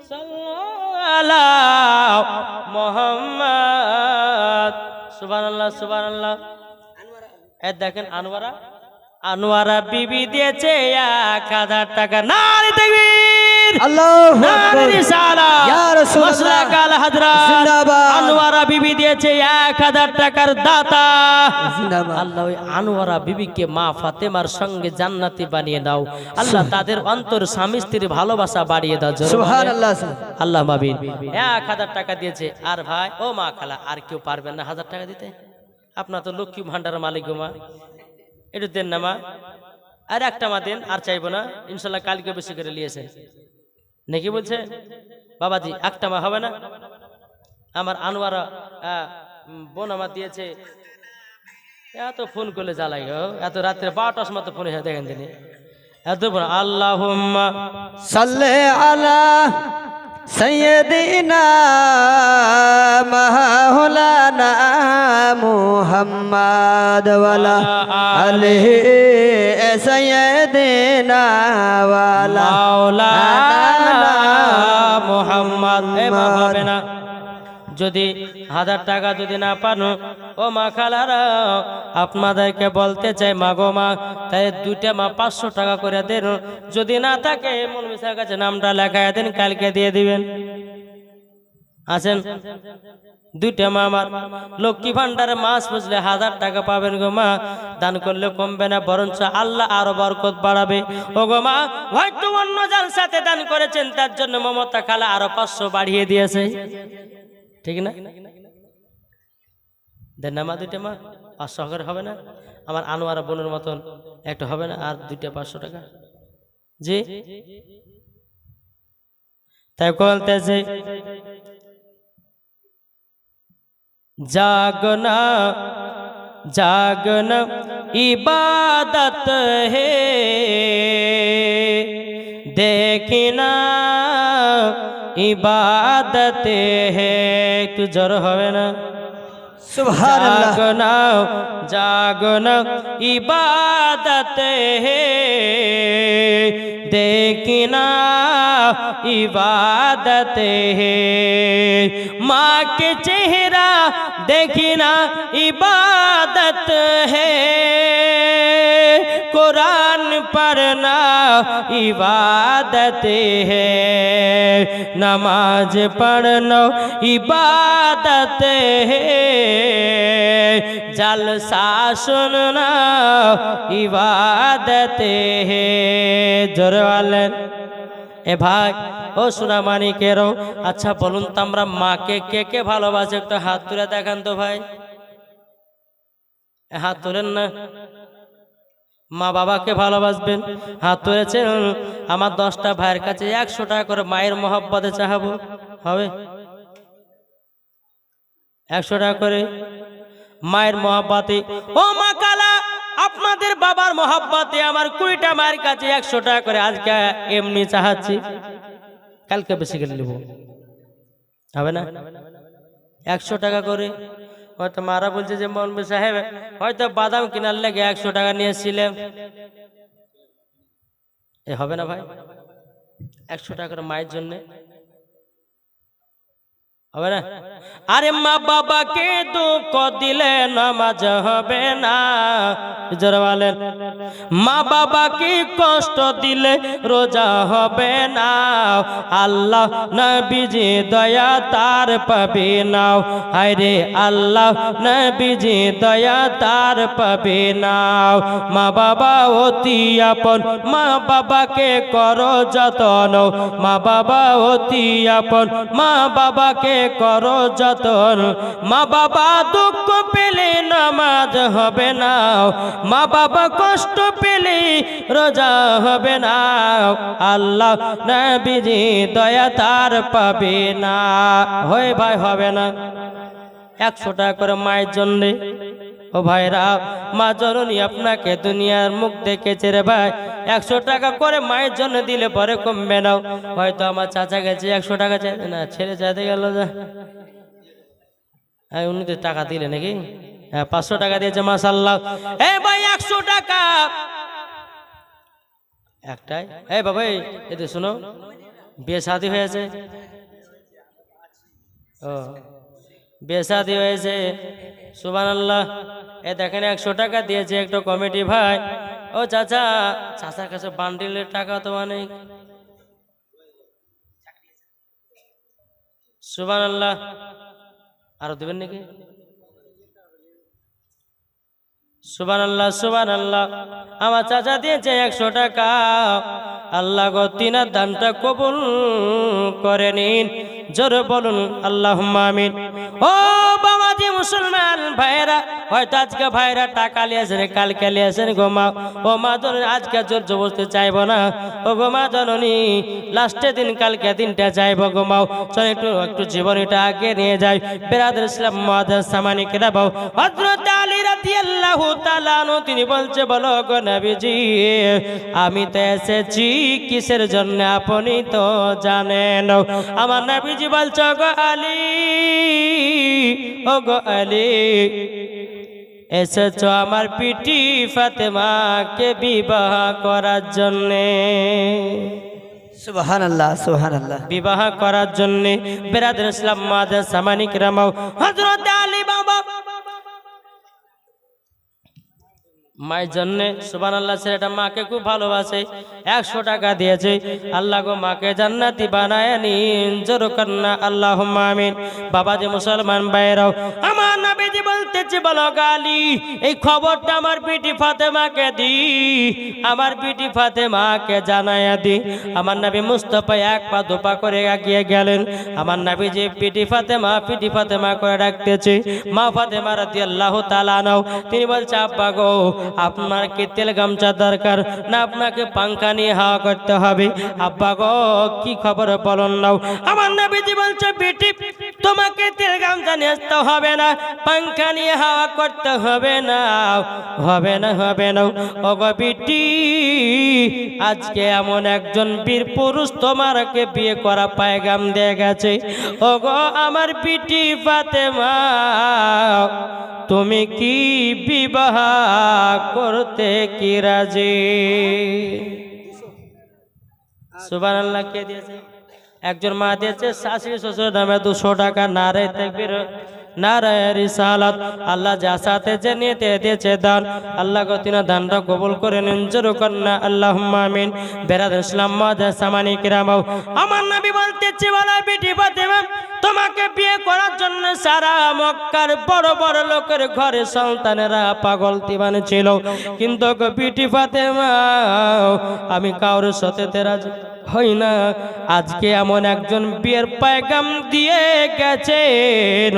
সাল্লাল্লাহু মুহাম্মদ। সুবহানাল্লাহ সুবহানাল্লাহ। এই দেখেন আনোয়ারা বিবি দিয়েছে 1000 টাকা। নারে তাকবীর, আল্লাহু নারে আকবার, রিসালাত, ইয়া রাসূলুল্লাহ, মাশরাক আল হাজরাত। জিন্দাবাদ। আনোয়ারা বিবি দিয়েছে 1000 টাকার দাতা। জিন্দাবাদ। আল্লাহ ওই আনোয়ারা বিবিকে মা ফাতেমার সঙ্গে জান্নাতি বানিয়ে দাও। আল্লাহ তাদের অন্তর স্বামী স্ত্রীর ভালোবাসা বাড়িয়ে দাও। সুবহানাল্লাহ। আল্লাহ মাবিন 1000 টাকা দিয়েছে। আর ভাই ও মা খালা, আর কেউ পারবেন না 1000 টাকা দিতে? আপনার তো লক্ষ্মী ভান্ডার মালিক গো মা, একটু দেন না মা, আর একটা মা দেন, আর চাইবো না ইনশাল্লাহ, কালকে বেশি করে নিয়েছে নাকি বলছে বাবাজি? একটা মা হবে না? আমার আনোয়ারা বোন আমার দিয়েছে, এত ফোন করলে জ্বালাই গো, এত রাত্রে 12টার সময় তো ফোন এসে দেখেন তিনি এত ফোন। আল্লাহুম্মা সাল্লি আলা সাইয়্যিদিনা মাওলানা মুহাম্মদ ওয়া আলা আলিহি সাইয়্যিদিনা ওয়া আলা মাওলানা মুহাম্মদ। এ মা হবে না, যদি 1000 টাকা যদি না পানো, ও মা খালারা আপনাদেরকে বলতে চাই, মা গো মা, তাই 2টা মা 500 টাকা করে দেন। যদি না থাকে মৌলভী সাহেবের কাছে নামটা লেখায় দেন, কালকে দিয়ে দিবেন। আছেন দুইটা মা আমার লক্ষ্মী ভান্ডারে মাছ বুঝলে 1000 টাকা পাবেন গো মা। দান করলে কমবে না, বরঞ্চ আল্লাহ আরো বরকত বাড়াবে। ও গো মা, হয়তো অন্য যার সাথে দান করেছেন তার জন্য মমতা খালা আরো 500 বাড়িয়ে দিয়েছে, ঠিক না? দেন না মা, দুইটা মা 500 করে হবে না? আমার আনোয়ারা বোনের মতন একটা হবে না? আর দুইটা 500 টাকা, জি। তাই বলতেছে जागना जागना इबादत है, देखना इबादत है। একটু জোর হবে না? সুবহানাল্লাহ। जागना जागना इबादत है, देखना इबादत है। माँ के चेहरा देखना इबादत है, कुरान पढ़ना इबादत है, नमाज पढ़ना इबादत है, जलसा सुनना इबादत है। जोरे वाले এ ভাই ও সোনামানিকেরও, আচ্ছা বলুন তো আমরা মাকে কে কে ভালোবাসে? একটু হাত তুলে দেখান তো ভাই, হাত তোলেন না। মা বাবাকে ভালোবাসবেন, হাত তুলেছেন। আমার 10টা ভাইয়ের কাছে 100 টাকা করে মায়ের মহব্বতে চাহাবো, হবে? 100 টাকা করে মায়ের মহব্বতে। ও মা কালা, আপনাদের বাবার মহব্বতে আমার 20টা মায়ের কাছে 100 টাকা করে আজকে এমনি চাহাচ্ছি, কালকে বেশি করে নেব, হবে না? 100 টাকা করে। হয়তো মারা বলছে যে মৌলভী সাহেব হয়তো বাদাম কেনার লেগে 100 টাকা নিয়েছিলেন, এ হবে না ভাই? 100 টাকা করে মায়ের জন্য হবে না? আরে মা বাবাকে দুঃখ দিলে নামাজ হবে না, জোরে বলেন। মা বাবাকে কষ্ট দিলে রোজা হবে না, আল্লাহ নবীজি দয়া তার পাবে না। হায়রে আল্লাহ নবীজি দয়া তার পাবে না। মা বাবা অতি আপন, মা বাবাকে করো যতন, মা বাবা অতি আপন, মা বাবাকে করো যতন। মা বাবা দুঃখ পেলে নামাজ হবে না, মা বাবা কষ্ট পেলে রোজা হবে না, আল্লাহ নবীজি দয়া তার পাবে না। হয় ভাই, হবে না? 100 টাকা করে মায়ের জন্য। ও ভাইরা, মা জননী আপনাকে দুনিয়ার মুখ দেখেছে রে ভাই, 100 টাকা করে মায়ের জন্য দিলে পরে কমবে না। হয়তো আমার চাচা গেছে 100 টাকা চাইতে, না ছেলে চাইতে গেল যা, উনি তো টাকা দিলে নাকি? হ্যাঁ, 500 টাকা দিয়েছে, মাশাআল্লাহ। এই ভাই 100 টাকা একটাই। এই বাবা, এতে শোনো, বিয়ে শাদী হয়েছে? ও, বিয়ে শাদী হয়েছে, সুবহানাল্লাহ। এ দেখেন 100 টাকা দিয়েছে একটা কমিটি ভাই। ও চাচা, চাচার কাছে বান্ডিলের টাকা তো অনেক, সুবহানাল্লাহ। আরো দিবেন নাকি? সুবহানাল্লাহ, সুবহানাল্লাহ। আমার চাচা দিয়েছে 100 টাকা। আল্লাহ গো তিনার দানটা কবুল করে নিন, জোরে বলুন আল্লাহুম্মা আমিন। ও বাবাজি মুসলমান ভাইরা, হয়তো আজকে ভাইরা টাকা লিয়েছেন, কালকে লিয়েছেন গো মা। ও মা জননী, আজকে জোর জবরদস্তি চাইবো না। ও গো মা জননী, লাস্টের দিন কালকে দিনটা চাইবো গো মা। চল একটু জীবনীটা আগে নিয়ে যাই। বেরাদর ইসলাম মুআজ্জাজ সামানিকেরা বাউ, হযরত আলী রাদিয়াল্লাহু তাআলা আনহু তিনি বলছে, বলো গো নবীজি, আমি তো এসেছি কিসের জন্য আপনি তো জানেন। আমার নবীজি বলছে, গো আলী, ও গো আলী, এসেছো আমার পিটি ফাতেমাকে বিবাহ করার জন্যে, সুবহানাল্লাহ, সুবহানাল্লাহ। বিবাহ করার জন্যে। বেরাদর ইসলাম মুআজ্জাজ সামানিকেরা বাউ, হযরত আলী বাবা মায়ের জন্যে সুবহানাল্লাহ ছেলেটা মাকে খুব ভালোবাসে 100 টাকা দিয়েছে আল্লাহ গো মাকে জান্নাতি বানায় নিন জোর কন্না আল্লাহুম্মা আমিন বাবা যে মুসলমান ভাইরাও আমার নবীজি বলতেছে বলো গালি এই খবরটা আমার বিটি ফাতেমাকে দি আমার বিটি ফাতেমাকে জানায়া দি আমার নবী মুস্তাফা এক পা দুপা করে এগিয়ে গেলেন আমার নবীজি পিটি ফাতেমা করে ডাকতেছে মা ফাতেমা রাদিয়াল্লাহু তাআলা নাও তিনি বলছে আব্বা গো আপনার কি তেল গামছা দরকার না আপনাকে পাঙ্খা নিয়ে হাওয়া করতে হবে আব্বা গো কি খবর বলুন নাও আমার নবীজি বলছে বেটি তোমাকে তেল গামছা নিয়ে আসতে হবে না পাঙ্খা নিয়ে হাওয়া করতে হবে না ওগো বেটি আজকে এমন একজন বীর পুরুষ তোমারকে বিয়ে করা পায়গাম দিয়ে গেছে ওগো আমার বিটি ফাতেমা তুমি কি বিবাহ করতে কি রাজি সুবহানাল্লাহ কে দিয়েছে একজন মা দিয়েছে শাশুড়ি শ্বশুর নামে 200 টাকা নারে তাকবীর নারে রিসালাত আল্লাহ যা সাথে যে নিতে দিয়েছে দান আল্লাহ গো তিনি দানটা কবুল করে নিন জোর কন্না আল্লাহুম্মা আমিন বেরাদার ইসলাম মাদার সামানি কিরামাও আমার নবী বলতেছে বলা বিটি ফাতেমা তোমাকে বিয়ে করার জন্য সারা মক্কার বড় বড় লোকের ঘরে সন্তানেরা পাগল দিওয়ানা ছিল কিন্তু গো বিটি ফাতেমা আমি কারোর সাথে রাজি হই না আজকে এমন একজন বিয়ের পায়গাম দিয়ে গেছেন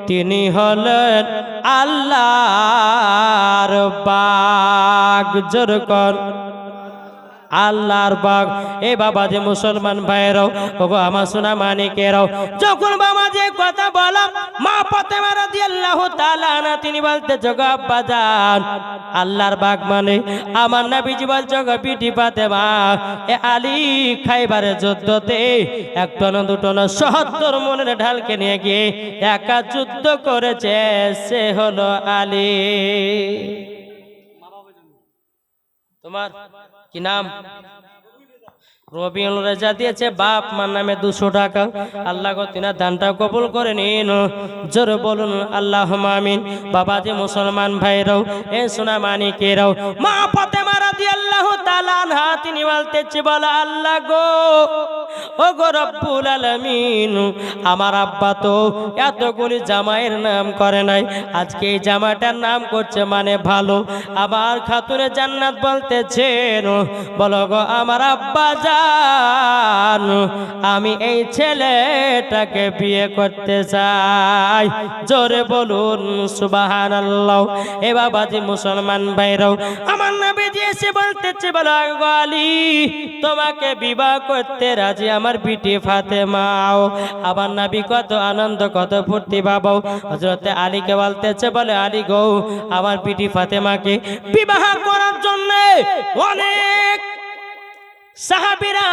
তিনি হলেন আল্লাহর বাগ জোর কর আল্লাহর বাগ এ বাবা যে মুসলমান ভাইরাও ওগো আমার সোনা মানিকেরাও যখন বাবা যে কথা বলা মা ফাতেমা রাদিয়াল্লাহু তাআলা আনহা তিনি বলতে জগা আব্বা জান আল্লাহর বাগ মানে আমার নবীজি বলছে গো বিটি ফাতেমা এ আলী খাইবারের যুদ্ধতে একটা না দুটো না ৭০ মনের ঢালকে নিয়ে গিয়ে একা যুদ্ধ করেছে সে হলো আলী তোমার কি নাম রবিউল রেজা দিয়েছে বাপ মার নামে 200 টাকা আল্লাহ গো তিনি দানটা কবুল করে নিন জোর বলুন আল্লাহুম্মা আমিন বাবা যে মুসলমান ভাইরাও এ সোনা মানিকেরাও মা ফাতেমা রাদিয়াল্লাহু তাআলা আনহা তিনি বলতেছে বলা আল্লাহ গো ও গো রব্বুল আলামিন আমার আব্বা তো এতগুলি জামাইয়ের নাম করে নাই আজকে এই জামাটার নাম করছে মানে ভালো আমার খাতুনে জান্নাত বলতেছেন বলো গো আমার আব্বা জান আমি এই ছেলেটাকে বিয়ে করতে চাই জোরে বলুন সুবহানাল্লাহ এ বাবাজি মুসলমান ভাইরাও আমার নবীজি এসে বলতেছে বলো গো আলী তোমাকে বিবাহ করতে রাজি আমার বিটি ফাতেমাও আমার নবী কত আনন্দ কত ফুর্তি বাবাও হযরতে আলীকে বলতেছে বলে আলী গো আমার বিটি ফাতেমাকে বিবাহ করার জন্য অনেক সাহাবীরা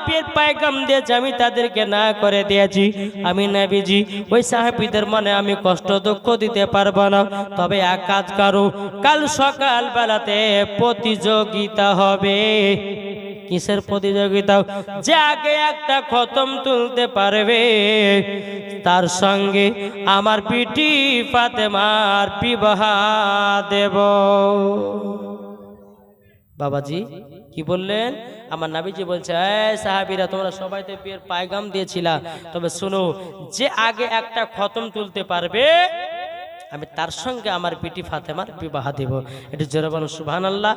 বিয়ের পায়গাম দিয়েছে আমি তাদেরকে না করে দিয়েছি আমি নবীজি ওই সাহাবীদের মনে আমি কষ্ট দুঃখ দিতে পারবো না তবে এক কাজ করো কাল সকাল বেলাতে প্রতিযোগিতা হবে কিসের প্রতিযোগিতা যে আগে একটা খতম তুলতে পারবে তার সঙ্গে আমার বিটি ফাতেমার বিবাহ দেব বাবাজি কি বললেন আমার নবীজি বলছে এই সাহাবীরা তোমরা সবাই তো বিয়ের পায়গাম দিয়েছিলা তবে শুনো যে আগে একটা খতম তুলতে পারবে আমি তার সঙ্গে আমার বিটি ফাতেমার বিবাহ দেব এটা জোরে বলো সুবহানাল্লাহ।